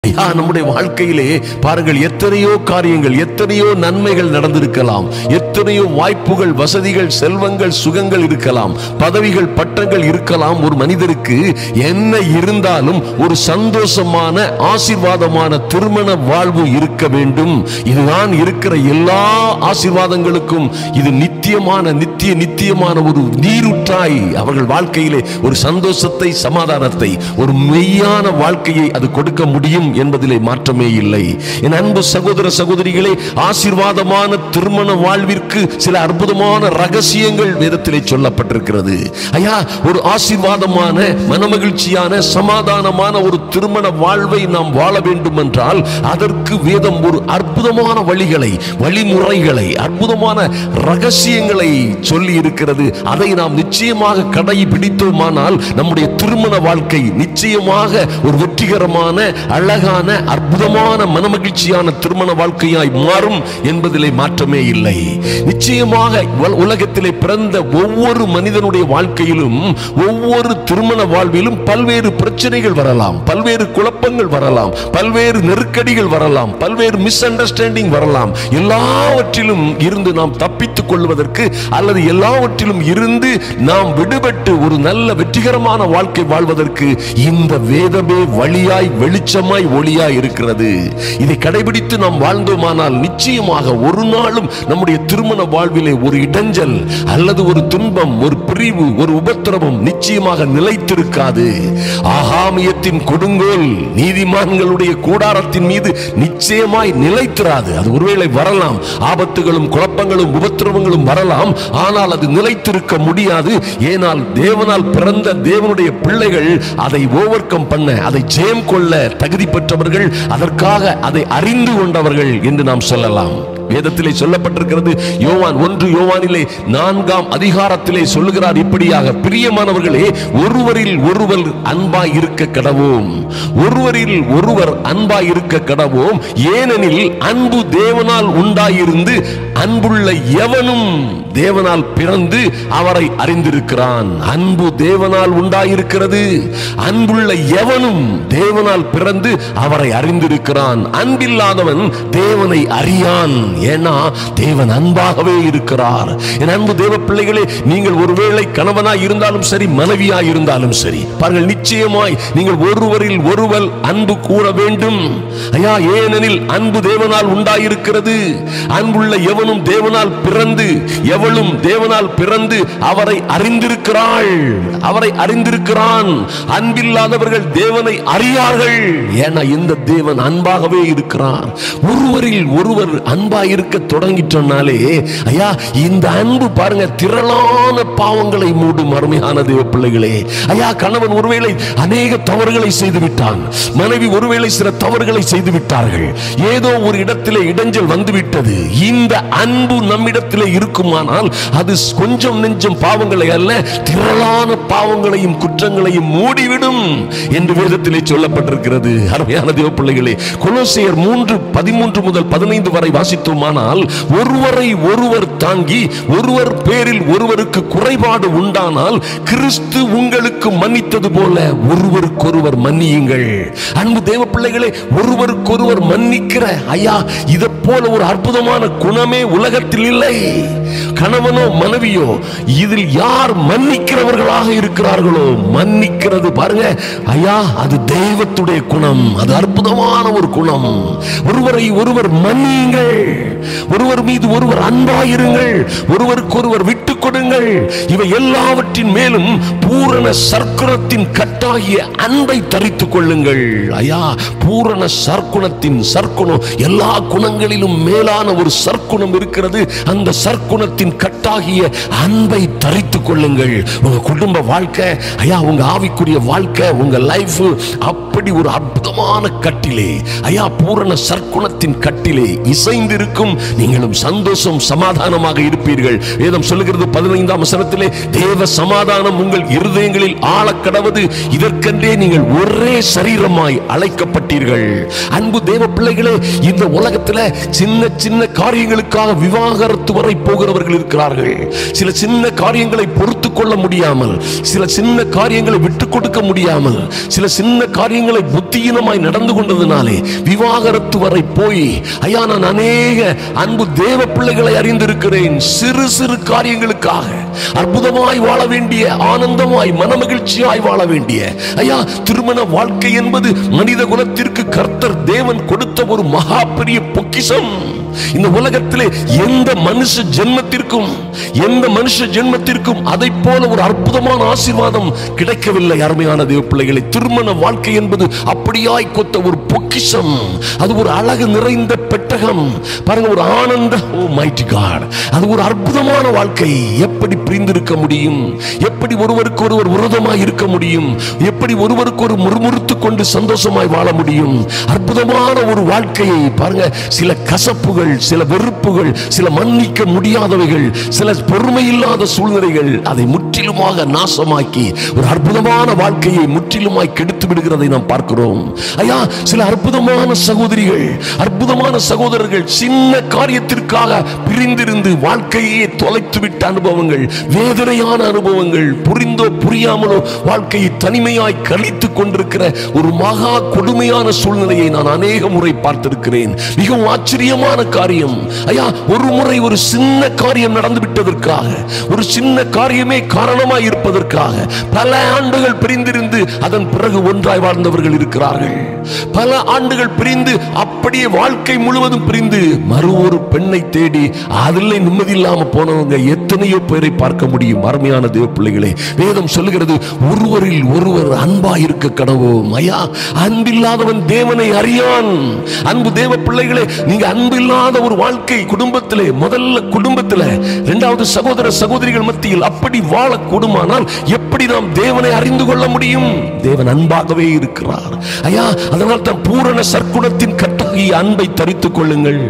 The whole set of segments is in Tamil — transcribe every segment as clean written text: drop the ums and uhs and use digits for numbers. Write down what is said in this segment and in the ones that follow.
நம்முடைய வாழ்க்கையிலே பாருங்கள், எத்தனையோ காரியங்கள், எத்தனையோ நன்மைகள் நடந்திருக்கலாம், எத்தனையோ வாய்ப்புகள், வசதிகள், செல்வங்கள், சுகங்கள் இருக்கலாம், பதவிகள், பட்டங்கள் இருக்கலாம். ஒரு மனிதருக்கு என்ன இருந்தாலும் ஒரு சந்தோஷமான ஆசீர்வாதமான திருமண வாழ்வு இருக்க வேண்டும். இதுதான் இருக்கிற எல்லா ஆசீர்வாதங்களுக்கும் இது நித்தியமான ஒரு நீரூற்றாய் அவர்கள் வாழ்க்கையிலே ஒரு சந்தோஷத்தை, சமாதானத்தை, ஒரு மெய்யான வாழ்க்கையை அது கொடுக்க முடியும் என்பதிலே மாற்றமே இல்லை. என் அன்பு சகோதர சகோதரிகளே, ஆசீர்வாதமான திருமண வாழ்விற்கு சில அற்புதமான ரகசியங்கள் வேதத்திலே சொல்லப்பட்டிருக்கிறது. ஐயா, ஒரு ஆசீர்வாதமான, மனமகிழ்ச்சியான, சமாதானமான ஒரு திருமண வாழ்வை நாம் வாழ வேண்டும் என்றால் அதற்கு வேதம் ஒரு அற்புதமான வழிகளை, வழிமுறைகளை, அற்புதமான ரகசியங்களை சொல்லி இருக்கிறது. அதை நாம் நிச்சயமாக கடைபிடித்தோமானால் நம்முடைய திருமண வாழ்க்கை நிச்சயமாக ஒரு வெற்றிகரமான, அழகான, அற்புதமான, மனமகிழ்ச்சியான திருமண வாழ்க்கையாய் மாறும் என்பதிலே மாற்றமே இல்லை. நிச்சயமாக உலகத்திலே பிறந்த ஒவ்வொரு மனிதனுடைய வாழ்க்கையிலும், ஒவ்வொரு திருமண வாழ்விலும் பல்வேறு பிரச்சனைகள் வரலாம், பல்வேறு குழப்பங்கள் வரலாம், பல்வேறு நெருக்கடிகள் வரலாம், பல்வேறு மிஸ் அண்டர்ஸ்டாண்டிங் வரலாம். எல்லாவற்றிலும் இருந்து நாம் தப்பித்துக் கொள்வதற்கு அல்லது எல்லாவற்றிலும் இருந்து நாம் விடுபட்டு ஒரு நல்ல வெற்றிகரமான வாழ்க்கை வாழ்வதற்கு இந்த வேதமே வழியாய், வெளிச்சமாய், ஒளியாய் இருக்கிறது. இதை கடைபிடித்து நாம் வாழ்ந்தோமானால் நிச்சயமாக ஒரு நாளும் நம்முடைய திருமண வாழ்விலே ஒரு இடைஞ்சல் அல்லது ஒரு துன்பம், ஒரு பிரிவு, ஒரு உபத்திரவம் நிச்சயமாக நிலைத்திருக்காது. ஆகாமியத்தின் கொடுங்கோல் நீதிமான்களுடைய கூடாரத்தின் மீது நிச்சயமாய் நிலைத்திராது. அது ஒருவேளை வரலாம், ஆபத்துகளும் குழப்பங்களும் உபத்திரவங்களும் வரலாம், ஆனால் அது நிலைத்திருக்க முடியாது. ஏனால் தேவனால் பிறந்த தேவனுடைய பிள்ளைகள் அதை ஓவர் கம் பண்ண, அதை ஜெயம் கொள்ள தகுதி பெற்றவர்கள், அதற்காக அதை அறிந்து கொண்டவர்கள் என்று நாம் சொல்லலாம். வேதத்திலே சொல்லப்பட்டிருக்கிறது. யோவான் 1 யோவானிலே 4ஆம் அதிகாரத்திலே சொல்லுகிறார் இப்படியாக: பிரியமானவர்களே, ஒருவரில் ஒருவர் அன்பாய் இருக்க கடவோம், ஒருவரில் ஒருவர் அன்பாய் இருக்க கடவோம். ஏனெனில் அன்பு தேவனால் உண்டாயிருந்து அன்புள்ள எவனும் தேவனால் பிறந்து அவரை அறிந்திருக்கிறான். அன்பு தேவனால் உண்டாயிருக்கிறது. அன்புள்ள எவனும் தேவனால் பிறந்து அவரை அறிந்திருக்கிறான். அன்பில்லாதவன் தேவனை அறியான், ஏன்னா தேவன் அன்பாகவே இருக்கிறார். என் அன்பு தேவ பிள்ளைகளே, நீங்கள் ஒருவேளை கணவனாய் இருந்தாலும் சரி, மனைவியாய் இருந்தாலும் சரி, பாருங்கள், நிச்சயமாய் நீங்கள் ஒருவரில் ஒருவர் அன்பு கூற வேண்டும். ஐயா, ஏனெனில் அன்பு தேவனால் உண்டாயிருக்கிறது. அன்புள்ள எவனும் தேவனால் பிறந்து, எவளும் தேவனால் பிறந்து அவரை அறிந்திருக்கிறாள், அவரை அறிந்திருக்கிறான். அன்பில்லாதவர்கள் தேவனை அறியார்கள், ஏன்னா இந்த தேவன் அன்பாகவே இருக்கிறார். ஒருவரில் ஒருவர் அன்பாய் இருக்க தொடங்கிட்டோம்னாலே ஐயா, இந்த அன்பு பாருங்க, திரளான பாவங்களை மூடும். அருமையான தேவ பிள்ளைகளே, ஐயா, கணவன் ஒருவேளை அநேக தவறுகளை செய்து விட்டான், மனைவி ஒருவேளை சில தவறுகளை செய்து விட்டார்கள், ஏதோ ஒரு இடத்திலே இடைஞ்சல் வந்துவிட்டது. இந்த அன்பு நம்மிடத்திலே இருக்குமானால் அது கொஞ்சம் நெஞ்சம் பாவங்களை அல்ல, திரளான பாவங்களையும் குற்றங்களையும் மூடிவிடும் என்று வேதத்திலே சொல்லப்பட்டிருக்கிறது. அருமையான தேவ பிள்ளைகளே, கொலோசியர் 3:13 முதல் 15 வரை வாசித்தோமானால், ஒருவரை ஒருவர் தாங்கி ஒருவர் பேரில் ஒருவருக்கு குறைபாடு உண்டானால் கிறிஸ்து உங்களுக்கு மன்னித்தது போல ஒருவருக்கொருவர் மன்னியுங்கள். அன்பு தேவ பிள்ளைகளே, ஒருவருக்கொருவர் மன்னிக்கிற ஐயா, இதை போல ஒரு அற்புதமான குணமே உலகத்தில் இல்லை. கணவனோ மனைவியோ இதில் யார் மன்னிக்கிறவர்களாக இருக்கிறார்களோ, மன்னிக்கிறது பாருங்க ஐயா, அது தெய்வத்துடைய குணம், அது அற்புதமான ஒரு குணம். ஒருவரை ஒருவர் மன்னியுங்கள், ஒருவர் மீது ஒருவர் அன்பாயிருங்கள், ஒருவருக்கொருவர் விட்டுக் கொடுங்கள். இவை எல்லாவற்றின் மேலும் பூரண சற்குணத்தின் கட்டாகிய அன்பை தரித்துக் கொள்ளுங்கள். ஐயா, பூரண சற்குணத்தின் சற்குணம், எல்லா குணங்களிலும் மேலான ஒரு சற்குணம் இருக்கிறது. அந்த சற்குணத்தின் கட்டாகிய அன்பை தரித்துக் கொள்ளுங்கள். உங்க குடும்ப வாழ்க்கை ஐயா, உங்க ஆவிக்குரிய வாழ்க்கை, உங்க லைஃப் அப்படி ஒரு அற்புதமான கட்டிலே ஐயா, பூரண சற்குணத்தின் கட்டிலே இசைந்திருக்கும். நீங்களும் சந்தோஷம், சமாதானமாக இருப்பீர்கள். வேதம் சொல்லுகிறது 15ஆம் வசனத்திலே, தேவ சமாதானம் உங்கள் இருதயங்களில் ஆழக்கடவது, இதற்கென்றே நீங்கள் ஒரே சரீரமாய் அழைக்கப்பட்டீர்கள். அன்பு தேவ பிள்ளைகளே, இந்த உலகத்தில் சின்ன சின்ன காரியங்களுக்காக விவாகரத்து வரை போகிறவர்கள் இருக்கிறார்கள். சில சின்ன காரியங்களை பொறுத்துக் கொள்ள முடியாமல், சில சின்ன காரியங்களை விட்டுக் கொடுக்க முடியாமல், சில சின்ன காரியங்களை காரியங்களை புத்தியீனமாய் நடந்து கொண்டதினாலே விவாகரத்து வரை போய் ஐயா நான் அநேக அன்பு தேவ பிள்ளைகளை அறிந்திருக்கிறேன். சிறு சிறு காரியங்களுக்காக அற்புதமாய் வாழ வேண்டிய, ஆனந்தமாய் மனமகிழ்ச்சியாய் வாழ வேண்டிய ஐயா திருமண வாழ்க்கை என்பது மனித குலத்திற்கு கர்த்தர் தேவன் கொடுத்த ஒரு மகா பெரிய பொக்கிஷம். இந்த உலகத்திலே எந்த மனுஷ ஜென்மத்திற்கும் அதை போல ஒரு அற்புதமான ஆசீர்வாதம் கிடைக்கவில்லை. அருமையான தேவ பிள்ளைகளை, திருமண வாழ்க்கை என்பது அப்படியாய் கொத்த ஒரு பொக்கிஷம். அது ஒரு அழகு நிறைந்த பெட்டகம். பாருங்க, ஒரு ஆனந்த, ஓ மைட்டி காட், அது ஒரு அற்புதமான வாழ்க்கை. எப்படி பிரிந்திருக்க முடியும்? எப்படி ஒருவருக்கு ஒருவர் விரோதமாய் இருக்க முடியும்? எப்படி ஒருவருக்கு ஒரு முறுமுறுத்து கொண்டு சந்தோஷமாய் வாழ முடியும்? அற்புதமான ஒரு வாழ்க்கையை பாருங்க. சில கசப்புகள், சில வெறுப்புகள், சில மன்னிக்க முடியாதவைகள், சில பொறுமை இல்லாத சூழ்நிலைகள் அதை முற்றிலுமாக நாசமாக்கி ஒரு அற்புதமான வாழ்க்கையை முற்றிலுமாய் கெடுத்து விடுகிறதை நாம் பார்க்கிறோம். ஐயா, சில அற்புதமான சகோதரிகள், அற்புதமான சகோதரர்கள் சின்ன காரியத்திற்காக பிரிந்திருந்து வாழ்க்கையை தொலைத்துவிட்ட அனுபவங்கள், வேதனையான அனுபவங்கள், புரிந்தோ புரியாமலோ வாழ்க்கையை தனிமையாய் கழித்துக் கொண்டிருக்கிற ஒரு மகா கொடுமையான சூழ்நிலையை நான் அநேக முறை பார்த்திருக்கிறேன். மிகவும் ஆச்சரியமான காரியம். ஐயா, ஒரு முறை ஒரு சின்ன காரியம் நடந்து விட்டதற்காக, ஒரு சின்ன காரியமே காரணமாய் இருப்பதற்காக பல ஆண்டுகள் பிரிந்திருந்து அதன் பிறகு ஒன்றாய் வாழ்ந்தவர்கள் இருக்கிறார்கள். பல ஆண்டுகள் பிரிந்து அப்படியே வாழ்க்கை முழுவதும் பிரிந்து மறு ஒரு பெண்ணை தேடி அதில் நிம்மதி இல்லாம போனவங்க எத்தனையோ பேரை பார்க்க முடியும். அருமையான தேவ பிள்ளைகளே, வேதம் சொல்லுகிறது, ஒருவரில் ஒருவர் அன்பா இருக்க கடவோம். ஐயா, அன்பில்லாதவன் தேவனை அறியான். அன்பு தேவ பிள்ளைகளே, நீங்க அன்பில்லாத ஒரு வாழ்க்கை குடும்பத்திலே, முதல்ல குடும்பத்திலே, இரண்டாவது சகோதர சகோதரிகள் மத்தியில் அப்படி வாழக்கூடுமானால் எப்படி நாம் தேவனை அறிந்து கொள்ள முடியும்? தேவன் அன்பாகவே இருக்கிறார். ஐயா, அதனால் தான் பூரண சற்குணத்தின் கட்டாகிய அன்பை தரித்துக் கொள்ளுங்கள்.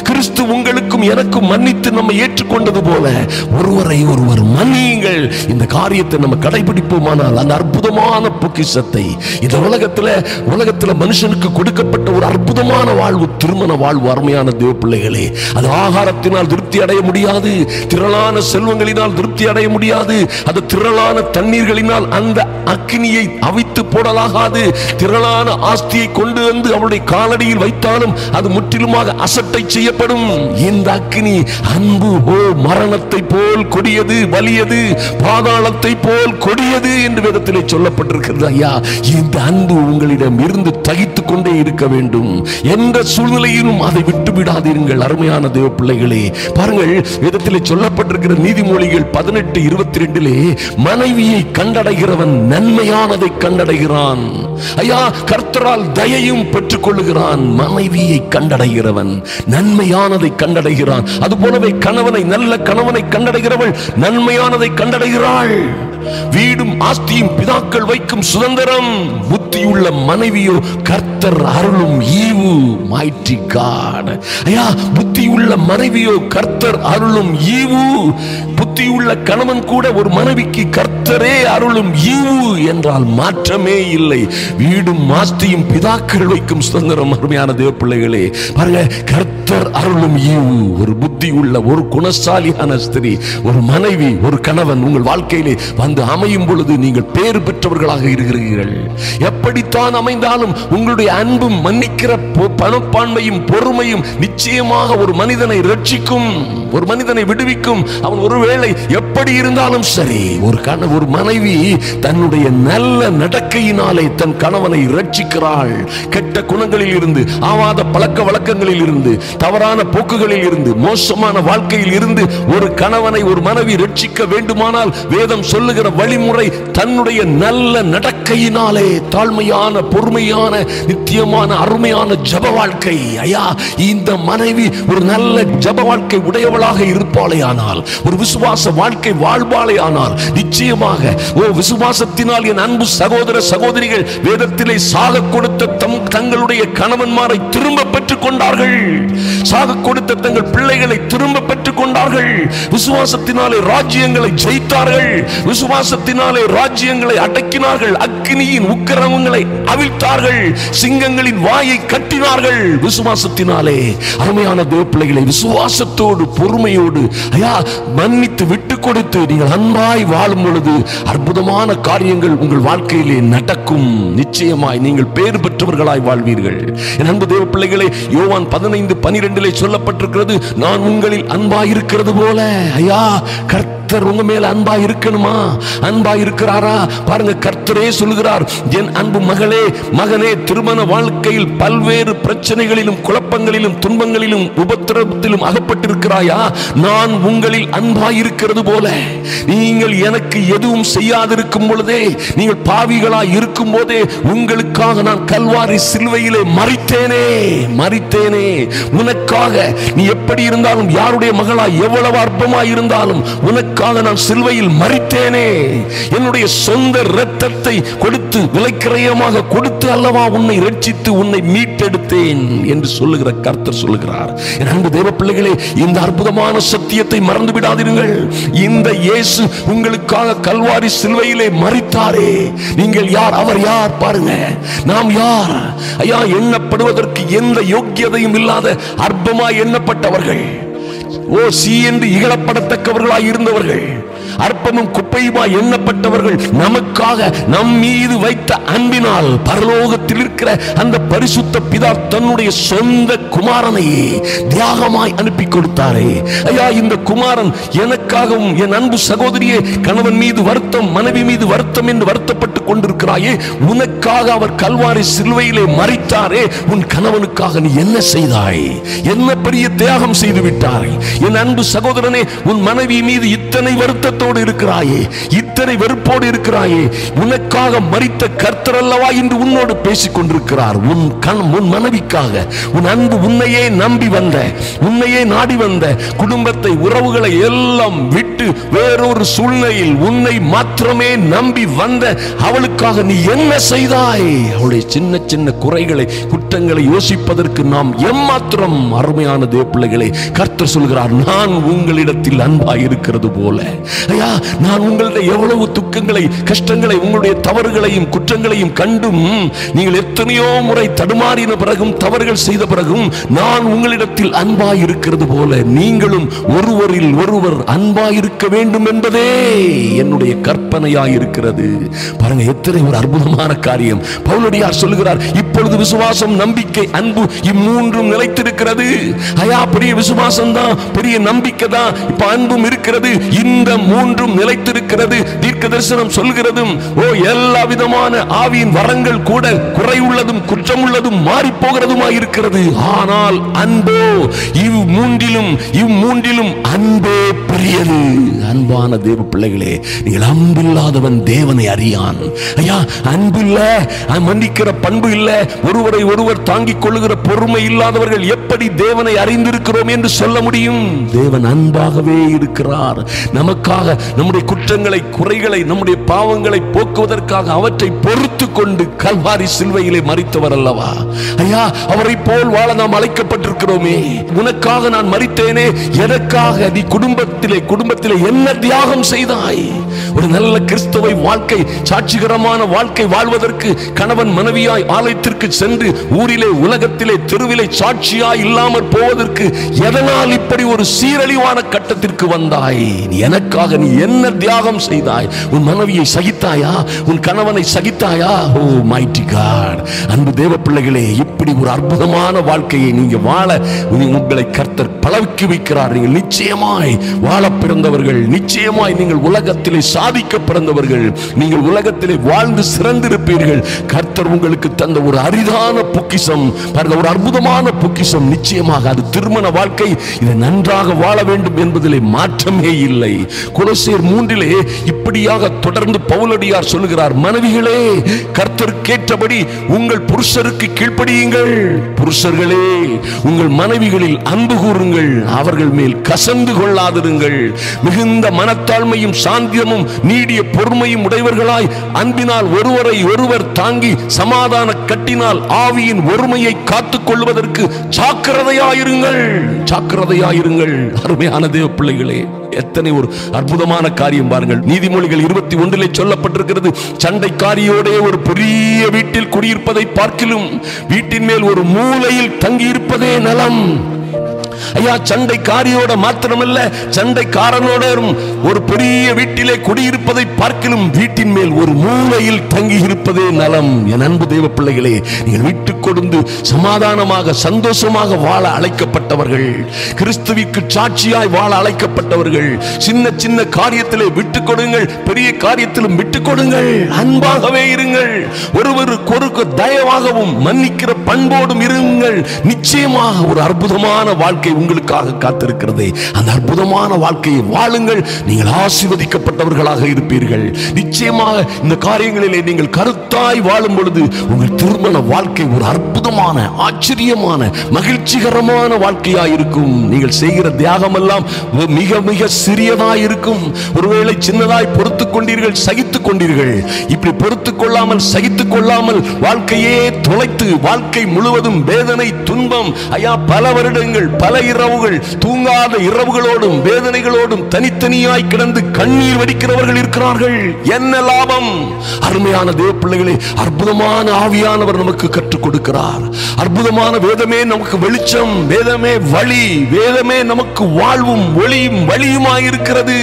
கிறிஸ்து உங்களுக்கும் எனக்கும் மன்னித்து நம்மை ஏற்றுக்கொண்டது போல ஒருவரை ஒருவர் மன்னியுங்கள். இந்த காரியத்தை நம்ம கடைபிடிப்போமானால் அந்த அற்புதமான பொக்கிஷத்தை இந்த உலகத்துல மனுஷனுக்கு கொடுக்கப்பட்ட ஒரு அற்புதமான வாழ்வு, திருமண வாழ்வு. அருமையான தேவ பிள்ளைகளே, அது ஆகாரத்தினால் திருப்தி அடைய முடியாது, திரளான செல்வங்களினால் திருப்தி அடைய முடியாது, அது திரளான தண்ணீர்களினால் அந்த அக்கினியை அவித்து போடலாகாது. திரளான ஆஸ்தியை கொண்டு வந்து அவருடைய காலடியில் வைத்தாலும் அது முற்றிலுமாக அசட்டை செய்யப்படும். இந்த அக்கினி அன்பு மரணத்தை போல் கொடியது, வலியது, பாதாளத்தை போல் கொடியது என்று வேதத்திலே சொல்லப்பட்டிருக்கிறது. ஐயா, இந்த அன்பு உங்களிடம் இருந்து தகித்துக் கொண்டே இருக்க வேண்டும். எந்த சூழ்நிலையிலும் அதை விட்டு விடாதீர்கள். அருமையான தேவ பிள்ளைகளே, பாருங்கள், வேதத்திலே சொல்லப்பட்டிருக்கிற நீதிமொழிகள் 18:22 மனைவியை கண்டடைகிறவன் நன்மையானதை கண்டடைகிறான். ஐயா, கர்த்தரால் தயையும் பெற்றுக் கொள்ளுகிறான். மனைவியை கண்டடைகிறவன் நன்மையானதை கண்டடைகிறான். அதுபோலவே கணவனை, நல்ல கணவனை கண்டடைகிறவள் நன்மையானதை கண்டடைகிறாள். வீடும் ஆஸ்தியும் பிதாக்கள் வைக்கும் சுதந்திரம். புத்தியுள்ள மனைவியோ கர்த்தர் அருளும் ஈவு. Mighty God. ஐயா, புத்தியுள்ள மனைவியோ கர்த்தர் அருளும் ஈவு. புத்தியுள்ள கணவன் கூட ஒரு மனைவிக்கு கர்த்தரே அருளும் ஈவு என்றால் மாற்றமே இல்லை. வீடும் ஆஸ்தியும் பிதாக்கள் வைக்கும் சுதந்திரம். அருமையான தேவ பிள்ளைகளே, பாருங்க, கர்த்தர் அருளும் ஈவு. ஒரு புத்தி உள்ள, ஒரு குணசாலியான ஸ்திரீ, ஒரு மனைவி, ஒரு கணவன் உங்கள் வாழ்க்கையிலே வந்து அமையும் பொழுது நீங்கள் பேறு பெற்றவர்களாக இருக்கிறீர்கள். எப்படித்தான் அமைந்தாலும் உங்களுடைய அன்பும் மன்னிக்கிற பணப்பான்மையும் பொறுமையும் நிச்சயமாக ஒரு மனிதனை ரட்சிக்கும், ஒரு மனிதனை விடுவிக்கும். அவன் ஒருவேளை எப்படி இருந்தாலும் சரி, ஒரு மனைவி தன்னுடைய நல்ல நடக்கையினாலே தன் கணவனை ரட்சிக்கிறாள். கெட்ட குணங்களில் இருந்து, ஆவாத பழக்க வழக்கங்களில் இருந்து, தவறான போக்குகளில் இருந்து, மோசமான வாழ்க்கையில் இருந்து ஒரு கணவனை ஒரு மனைவி ரட்சிக்க வேண்டுமானால் வேதம் சொல்லுகிற வழிமுறை தன்னுடைய நல்ல நடக்கையினாலே, தாழ்மையான, பொறுமையான, நித்தியமான, அருமையான ஜப வாழ்க்கை. ஐயா, இந்த மனைவி ஒரு நல்ல ஜப வாழ்க்கை உடையவளாக இருப்பாளே ஆனால், ஒரு விசுவாச வாழ்க்கை வாழ்வாளே ஆனால், நிச்சயமாக விசுவாசத்தினால் என் அன்பு சகோதர சகோதரிகள் வேதத்திலே சாக கொடுத்த தங்களுடைய கணவன்மாரை திரும்ப பெற்றுக் கொண்டார்கள். சாக கொடுத்த தங்கள் பிள்ளைகளை திரும்ப பெற்றுக் கொண்டார்கள். விசுவாசத்தினாலே ராஜ்யங்களை ஜெயித்தார்கள். விசுவாசத்தினாலே ராஜ்யங்களை அடக்கினார்கள், அக்கினியின் உக்கிரமங்களை அவிழ்த்தார்கள், சிங்கங்களின் வாயை கட்டினார்கள். விசுவாசத்தினாலே. அருமையான தேவப்பிள்ளைகளை, விசுவாசத்தோடு பொறுமையோடு ஐயா மன்னித்து விட்டு கொடுத்து நீங்கள் அன்பாய் வாழும் பொழுது அற்புதமான காரியங்கள் உங்கள் வாழ்க்கையிலே நடக்கும். நிச்சயமாய் நீங்கள் பேறு பெற்றவர்களாய் வாழ்வீர்கள். என் அன்பு தேவ பிள்ளைகளே, யோவான் 15:12 சொல்லப்பட்டிருக்கிறது, நான் உங்களில் அன்பாய் இருக்கிறது போல. ஐயா, கர்த்தர் உங்க மேல அன்பா இருக்கணுமா? அன்பா இருக்கிறாரா? பாருங்க, கர்த்தரே சொல்லுகிறார், என் அன்பு மகளே மகனே, திருமண வாழ்க்கையில் பல்வேறு பிரச்சனைகளிலும் குழப்பங்களிலும் துன்பங்களிலும் உபத்திரவத்திலும் அகப்பட்டிருக்கிறாயா? நான் உங்களில் அன்பா இருக்கிறது போல. நீங்கள் எனக்கு எதுவும் செய்யாதிருக்கும் பொழுதே, நீங்கள் பாவிகளாய் இருக்கும் போதே உங்களுக்காக நான் கல்வாரி சிலுவையிலே மரித்தேனே. உனக்காக நீ எப்படி இருந்தாலும், யாருடைய மகளாய் எவ்வளவு அற்பமாய் இருந்தாலும், உனக்காக நான் சிலுவையில் மரித்தேனே. என்னுடைய சொந்த இரத்தத்தை கொடுத்து விலைக்கிரயமாக கொடுத்து அல்லவா உன்னை ரட்சித்து உன்னை மீட்டெடுத்தேன் என்று சொல்லுகிற கர்த்தர் சொல்லுகிறார். என் அன்பு தேவ பிள்ளைகளே, இந்த அற்புதமான சத்தியத்தை மறந்து விடாதீர்கள். இந்த இயேசு உங்களுக்காக கல்வாரி சிலுவையிலே மரித்தாரே. நீங்கள் யார்? அவர் யார்? பாருங்க, நாம் யார்? ஐயா, எண்ணப்படுவதற்கு எந்த யோக்கியதையும் இல்லாத அற்பமாய் எண்ணப்பட்டவர்கள், சி என்று இகழப்படத்தக்கவர்களாய் இருந்தவர்கள், அற்பமும் குப்பையுமாய் எண்ணப்பட்டவர்கள், நமக்காக நம் மீது வைத்த அன்பினால் பரலோகத்தில் இருக்கிற அந்த பரிசுத்த பிதா தன்னுடைய சொந்த குமாரனை தியாகமாய் அனுப்பி கொடுத்தாரே. ஐயா, இந்த குமாரன் எனக்காகவும், என் அன்பு சகோதரியே, கணவன் மீது வருத்தம், மனைவி மீது வருத்தம் என்று வருத்தப்பட்டு கொண்டிருக்கிறாயே, உனக்காக அவர் கல்வாரி சிலுவையிலே மரித்தாரே. உன் கணவனுக்காக நீ என்ன செய்தாய்? என்ன பெரிய தியாகம் செய்து விட்டாய்? என் அன்பு சகோதரனே, உன் மனைவி மீது இத்தனை வருத்தத்தோடு இருக்கிறாயே, இத்தனை வெறுப்போடு இருக்கிறாயே, உனக்காக மரித்த கர்த்தர் அல்லவா இன்று உன்னோடு பேசிக் கொண்டிருக்கிறார். உன் மனைவிக்காக, உன் அன்பு உன்னையே நம்பி வந்த, உன்னையே நாடி வந்த குடும்பத்தை, உறவுகளை எல்லாம் விட்டு வேறொரு சூழ்நிலையில் உன்னை மாத்திரமே நம்பி வந்த அவளுக்காக நீ என்ன செய்தாய்? அவளுடைய சின்ன சின்ன குறைகளை, குற்றங்களை யோசிப்பதற்கு நாம் எம்மாத்திரம்? அருமையான தேவப்பிள்ளைகளை, கர்த்தர் சொல்கிறார், நான் உங்களிடத்தில் அன்பாய் இருக்கிறது போல. ஐயா, நான் உங்களிடம் எவ்வளவு துக்கங்களை, கஷ்டங்களை, உங்களுடைய தவறுகளையும் குற்றங்களையும் கண்டும், நீங்கள் எத்தனையோ முறை தடுமாறின பிறகும், தவறுகள் செய்த பிறகும், நான் உங்களிடத்தில் அன்பாய் இருக்கிறது போல நீங்களும் ஒருவரில் ஒருவர் அன்பாய் இருக்க வேண்டும் என்பதே என்னுடைய கற்பனையாய் இருக்கிறது. பாருங்க, எத்தனை ஒரு அற்புதமான காரியம். பவுலடியார் சொல்லுகிறார், இப்பொழுது விசுவாசம், நம்பிக்கை, அன்பு இம்மூன்றும் நிலைத்திருக்கிறது. ஐயா, பெரிய விசுவாசம் தான், பெரிய நம்பிக்கை தான், இப்ப அன்பும் இருக்கிறது. இந்த மூன்றும் நிலைத்திருக்கிறது. தீர்க்க தரிசனம் சொல்கிறதும், எல்லா விதமான ஆவியின் வரங்கள் கூட குறையுள்ளதும் குற்றமுள்ளதும் மாறி போகிறதுமாய் இருக்கிறது. ஆனால் அன்போ இம்மூன்றிலும் அன்பே பெரியது. அன்பான தேவ பிள்ளைகளே, நீங்கள் அன்பில்லாதவன் தேவனை அறியான். ஐயா, அன்பில்ல, மன்னிக்கிற பண்பு இல்ல, ஒருவரை ஒருவர் தாங்கிக் கொள்ளுகிற பொறுமை இல்லாதவர்கள் எப்படி தேவனை அறிந்திருக்கிறோம் என்று சொல்ல முடியும்? தேவன் அன்பாகவே இருக்கிறார். நமக்காக நம்முடைய குற்றங்களை, குறைகளை, நம்முடைய பாவங்களை போக்குவதற்காக அவற்றை பொறுத்து கொண்டு கல்வாரி சிலுவையிலே மரித்தவர் அல்லவா. ஐயா, அவரை போல் வாழ நாம் அழைக்கப்பட்டிருக்கிறோமே. உனக்காக நான் மரித்தேனே, எனக்காக நீ குடும்பத்திலே என்ன தியாகம் செய்தாய்? ஒரு நல்ல கிறிஸ்தவ வாழ்க்கை, சாட்சிகரமான வாழ்க்கை வாழ்வதற்கு கணவன் மனைவியாய் ஆலயத்திற்கு சென்று ஊரிலே, உலகத்திலே, தெருவிலே சாட்சியாய் இல்லாமல் போவதற்கு எதனால் இப்படி ஒரு சீரழிவான கட்டத்திற்கு வந்தாய்? எனக்காக நீ என்ன தியாகம் செய்தாய்? உன் மனைவியை சகித்தாயா? உன் கணவனை சகித்தாயா? ஓ மைட்டி காட்! அன்பு தேவ பிள்ளைகளே, இப்படி ஒரு அற்புதமான வாழ்க்கையை நீங்க வாழ உங்களை கர்த்தர் பழக்கி வைக்கிறார். நீங்கள் நிச்சயமாய் வாழ பிறந்தவர்கள், நிச்சயமாய் நீங்கள் உலகத்திலே சாதிக்க பிறந்தவர்கள், நீங்கள் உலகத்திலே வாழ்ந்து சிறந்திருப்பீர்கள். கர்த்தர் உங்களுக்கு தந்த ஒரு அரிதான பொக்கிஷம், பாருங்க, ஒரு அற்புதமான பொக்கிஷம். நிச்சயமாக அது திருமண வாழ்க்கை. இதை நன்றாக வாழ வேண்டும் என்பதிலே மாற்றமே இல்லை. கொலோசியர் 3 இப்படியாக தொடர்ந்து பவுலடியார் சொல்லுகிறார், மனைவிகளே, கர்த்தருக்கேற்றபடி உங்கள் புருஷருக்கு கீழ்ப்படியுங்கள். புருஷர்களே, உங்கள் மனைவிகளில் அன்பு கூறுங்கள், அவர்கள் மேல் கசந்து கொள்ளாதிருங்கள். மிகுந்த மனத்தாழ்மையும் சாந்தியமும் நீடிய பொறுமையும் உடையவர்களாய் அன்பினால் ஒருவரை ஒருவர் தாங்கி சமாதான கட்டினால் ஆவியின் ஒருமையை காத்துக் கொள்வதற்கு ஜாக்கிரதையாயிருங்கள். அருமையான தேவ பிள்ளைகளே, எத்தனை ஒரு அற்புதமான அற்புதமான காரியம் பாருங்கள். நீதிமொழிகள் 21 சொல்லப்பட்டிருக்கிறது, சண்டைக்காரியோட ஒரு பெரிய வீட்டில் குடியிருப்பதை பார்க்கிலும் வீட்டின் மேல் ஒரு மூலையில் தங்கியிருப்பதே நலம். ஐயா, சண்டைக்காரியோட மாத்திரமல்ல, சண்டைக்காரனோட ஒரு பெரிய வீட்டிலே குடியிருப்பதை பார்க்கிலும் வீட்டின் மேல் ஒரு மூலையில் தங்கி இருப்பதே நலம். என் அன்பு தேவ பிள்ளைகளே, நீங்கள் விட்டு கொடுத்து சமாதானமாக சந்தோஷமாக வாழ அழைக்கப்பட்டவர்கள், கிறிஸ்துவிற்கு சாட்சியாய் வாழ அழைக்கப்பட்டவர்கள். சின்ன சின்ன காரியத்திலே விட்டு கொடுங்கள், பெரிய காரியத்திலும் விட்டு கொடுங்கள். அன்பாகவே இருங்கள், ஒருவருக்கு தயவாகவும் மன்னிக்கிற பண்போடும் இருங்கள். நிச்சயமாக ஒரு அற்புதமான வாழ்க்கை உங்களுக்காக காத்திருக்கிறது. அந்த அற்புதமான வாழ்க்கையை வாழுங்கள். நீங்கள் ஆசீர்வதிக்கப்பட்டவர்களாக இருப்பீர்கள். நிச்சயமாக இந்த காரியங்களிலே நீங்கள் கருத்தாய் வாழும் பொழுது உங்கள் திருமண வாழ்க்கை ஒரு அற்புதமான, ஆச்சரியமான, மகிழ்ச்சிகரமான வாழ்க்கையாய் இருக்கும். நீங்கள் செய்கிற தியாகம் எல்லாம் மிக மிக சிறியதாய் இருக்கும். ஒருவேளை சின்னதாய் பொறுத்துக் கொண்டீர்கள், சகித்துக் கொண்டீர்கள். இப்படி பொறுத்துக் கொள்ளாமல் சகித்துக் கொள்ளாமல் வாழ்க்கையே தொலைத்து வாழ்க்கை முழுவதும் வேதனை, துன்பம், ஐயா, பல வருடங்கள், பல இரவுகள், தூங்காத இரவுகளோடும் வேதனைகளோடும் தனித்தனியாய் கிடந்து கண்ணீர் வடிக்கிறவர்கள் இருக்கிறார்கள். என்ன லாபம்? அருமையான தேவ பிள்ளைகளே, அற்புதமான ஆவியானவர் நமக்கு கற்றுக் கொடுக்கிறார். அற்புதமான வேதமே நமக்கு வெளிச்சம், வேதமே வழி, வேதமே நமக்கு வாழ்வும் ஒளியும் வழியுமாய் இருக்கிறது.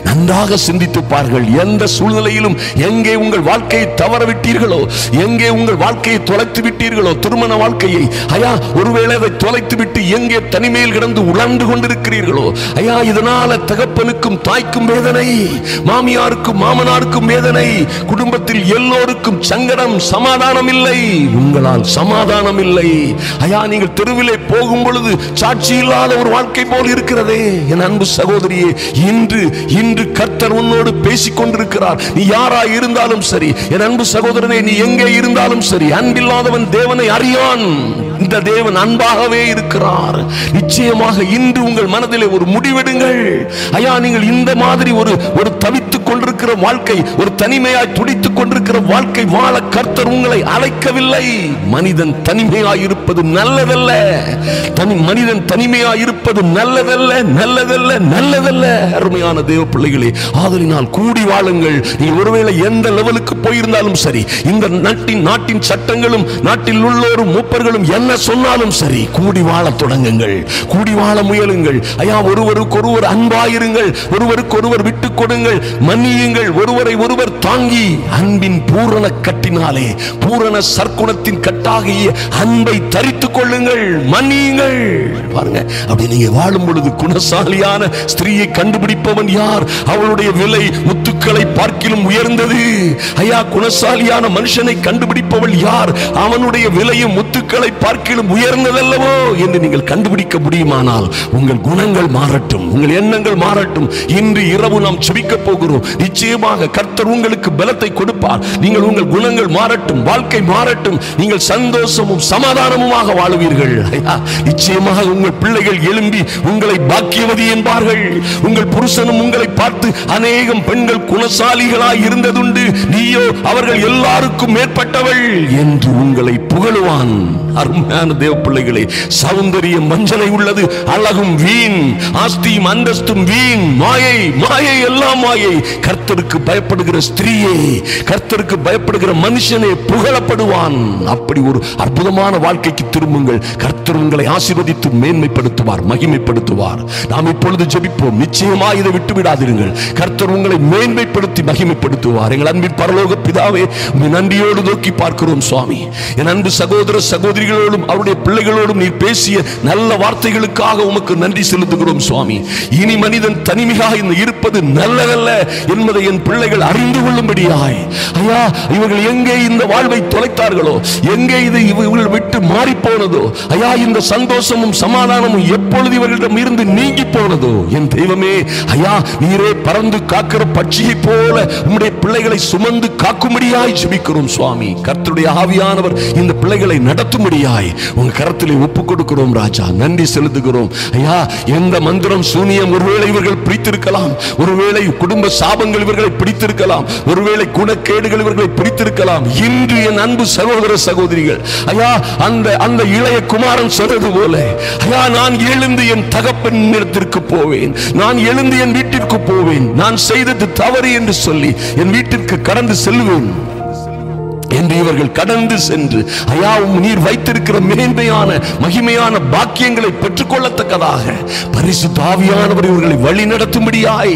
நன்றாக சிந்தித்து பாருங்கள். எந்த சூழ்நிலையிலும் எங்கே உங்கள் வாழ்க்கையை தவற விட்டீர்களோ, எங்கே உங்கள் வாழ்க்கையை தொலைத்து விட்டீர்களோ, திருமண வாழ்க்கையை, ஐயா, ஒருவேளை அதை தொலைத்து விட்டு எங்கே தனிமையில் கிடந்து உழந்து கொண்டிருக்கிறீர்களோ, ஐயா, இதனால தகப்பனுக்கும் தாய்க்கும் வேதனை, மாமியாருக்கும் மாமனாருக்கும் வேதனை, குடும்பத்தில் எல்லோருக்கும் சங்கடம், சமாதானம் இல்லை, உங்களால் சமாதானம் இல்லை. ஐயா, நீங்கள் தெருவிலே போகும் பொழுது சாட்சி இல்லாத ஒரு வாழ்க்கை போல் இருக்கிறதே. என் அன்பு சகோதரியே, இன்று கர்த்தர் உன்னோடு பேசிக் கொண்டிருக்கிறார். நீ யாராய் இருந்தாலும் சரி, என் அன்பு சகோதரனே, நீ எங்கே இருந்தாலும் சரி, அன்பில்லாதவன் தேவனை அறியான். இந்த தேவன் அன்பாகவே இருக்கிறார். நிச்சயமாக இன்று உங்கள் மனதிலே ஒரு முடிவெடுங்கள். ஐயா, நீங்கள் இந்த மாதிரி ஒரு தவித்துக் கொண்டிருக்கிற வாழ்க்கை, ஒரு தனிமையாய் துடித்துக் கொண்டிருக்கிற வாழ்க்கை வாழ கர்த்தர் உங்களை அழைக்கவில்லை. மனிதன் தனிமையாய் இருப்பது நல்லதல்ல. மனிதன் தனிமையாய் இருப்பது நல்லதல்ல, நல்லதல்ல, நல்லதல்ல. அருமையான தேவ பிள்ளைகளே, ஆதலினால் கூடி வாழுங்கள். நீங்கள் ஒருவேளை எந்த லெவலுக்கு போயிருந்தாலும் சரி, இந்த நாட்டின் சட்டங்களும் நாட்டில் உள்ளோரும் மூப்பர்களும் என்ன சொன்னாலும் சரி, கூடி வாழ தொடங்குங்கள், கூடி வாழ முயலுங்கள். ஐயா, ஒருவருக்கொருவர் அன்பாயிருங்கள், ஒருவருக்கொருவர் விட்டுக் கொடுங்கள், மன்னியுங்கள், ஒருவரை ஒருவர் தாங்கி அன்பின் பூரண கட்டினாலே, பூரண சற்குணத்தின் கட்டாகிய அன்பை தரித்துக் கொள்ளுங்கள், மன்னியுங்கள். பாருங்க, அப்படி நீங்க வாழும் பொழுது குணசாலியான ஸ்திரீயை கண்டுபிடிப்பவன் யார்? அவளுடைய விலை முத்துக்களை பார்க்கிலும் உயர்ந்தது. ஐயா, குணசாலியான மனுஷனை கண்டுபிடிப்பவள் யார்? அவனுடைய விலையும் முத்துக்களை பார்க்கிலும் உயர்ந்ததல்லவோ என்று நீங்கள் கண்டுபிடிக்க முடியுமானால் உங்கள் குணங்கள் மாறட்டும், உங்கள் எண்ணங்கள் மாறட்டும். இன்று இரவு நாம் செபிக்க போகிறோம். நிச்சயமாக கர்த்தர் உங்களுக்கு பலத்தை கொடுப்பார். நீங்கள் உங்கள் குணங்கள் மாறட்டும், வாழ்க்கை மாறட்டும், நீங்கள் சந்தோஷமும் சமாதானமுமாக வாழுவீர்கள். நிச்சயமாக உங்கள் பிள்ளைகள் எழும்பி உங்களை பாக்கியவதி என்பார்கள். உங்கள் புருஷனும் உங்களை பார்த்து அநேகம் பெண்கள் குணசாலிகளாய் இருந்ததுண்டு, நீயோ அவர்கள் எல்லாருக்கும் மேற்பட்டவள் என்று உங்களை புகழுவான். அருமையான தேவ பிள்ளைகளே, சௌந்தரியம் மஞ்சளை உள்ளது, அழகும் வீண், ஆஸ்தியும் அந்தஸ்தும் வீண், மாயை, மாயை, எல்லாம் மாயை. கர்த்தருக்கு பயப்படுகிற ஸ்திரீயே, கர்த்தருக்கு பயப்படுகிற மனுஷனே புகழப்படுவான். அப்படி ஒரு அற்புதமான வாழ்க்கைக்கு திரும்புங்கள். கர்த்தர் உங்களை ஆசீர்வதித்து மேன்மைப்படுத்துவார், மகிமைப்படுத்துவார். நாம் இப்பொழுது ஜெபிப்போம். நிச்சயமா இதை விட்டு விடாதிருங்கள். கர்த்தர் உங்களை மேன்மைப்படுத்தி மகிமைப்படுத்துவார். எங்கள் அன்பின் பரலோக பிதாவே, நன்றியோடு நோக்கி பார்க்கிறோம் சுவாமி. என் அன்பு சகோதர சகோதரிகளோடும் அவருடைய பிள்ளைகளோடும் நீர் பேசிய நல்ல வார்த்தைகளுக்காக உமக்கு நன்றி செலுத்துகிறோம் சுவாமி. இனி மனிதன் தனிமையாக இருப்பது நல்லதல்ல என்பதை என் பிள்ளைகள் அறிந்து கொள்ளும்படியாய், ஐயா, இவர்கள் எங்கே இந்த வாழ்வை தொலைத்தார்களோ, எங்கே இது இவர்கள் விட்டு மாறி போனதோ, ஐயா, இந்த சந்தோஷமும் சமாதானமும் எப்பொழுது இவர்களிடம் இருந்து நீங்கி போனதோ, என் தெய்வமே, ஐயா, நீரே பறந்து காக்கிற பட்சியை போல உம்முடைய பிள்ளைகளை சுமந்து காக்கும்படியாய் ஜெபிக்கிறோம் சுவாமி. கர்த்தருடைய ஆவியானவர் இந்த பிள்ளைகளை நடத்தும்படியாய் உங்க கரத்திலே ஒப்புக் கொடுக்கிறோம் ராஜா. நன்றி செலுத்துகிறோம் ஐயா. எந்த மந்திரம் சூனியம் ஒருவேளை இவர்கள் பிரித்திருக்கலாம், ஒருவேளை குடும்ப சாபங்கள் இவர்களை பிடித்திருக்கலாம், ஒருவேளை குணக்கேடுகள் இவர்களை பிடித்திருக்கலாம். இன்று என் அன்பு சகோதர சகோதரிகள், ஐயா அந்த இளைய குமாரன் சொன்னது போல, ஐயா நான் எழுந்து என் தகப்பன் இடத்திற்கு போவேன், நான் எழுந்து என் வீட்டிற்கு போவேன், நான் செய்தது தவறு என்று சொல்லி என் வீட்டிற்கு கடந்து செல்வேன் என்று இவர்கள் கடந்து சென்று, ஐயா நீர் வைத்திருக்கிற மேன்மையான மகிமையான பாக்கியங்களை பெற்றுக்கொள்ளத்தக்கதாக பரிசுத்த ஆவியானவர் இவர்களை வழி நடத்தும்படியாய்,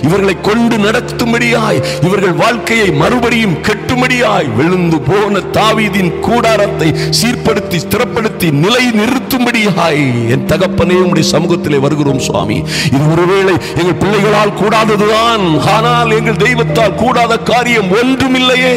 இவர்களை கொண்டு நடத்தும்படியாய், இவர்கள் வாழ்க்கையை மறுபடியும் கெட்டும்படியாய், விழுந்து போன தாவீதின் கூடாரத்தை சீர்படுத்தி ஸ்திரப்படுத்தி நிலை நிறுத்தும்படியாய் என் தகப்பனே உம்முடைய சமூகத்திலே வருகிறோம் சுவாமி. இது ஒருவேளை எங்கள் பிள்ளைகளால் கூடாததுதான், ஆனால் எங்கள் தெய்வத்தால் கூடாத காரியம் ஒன்றுமில்லையே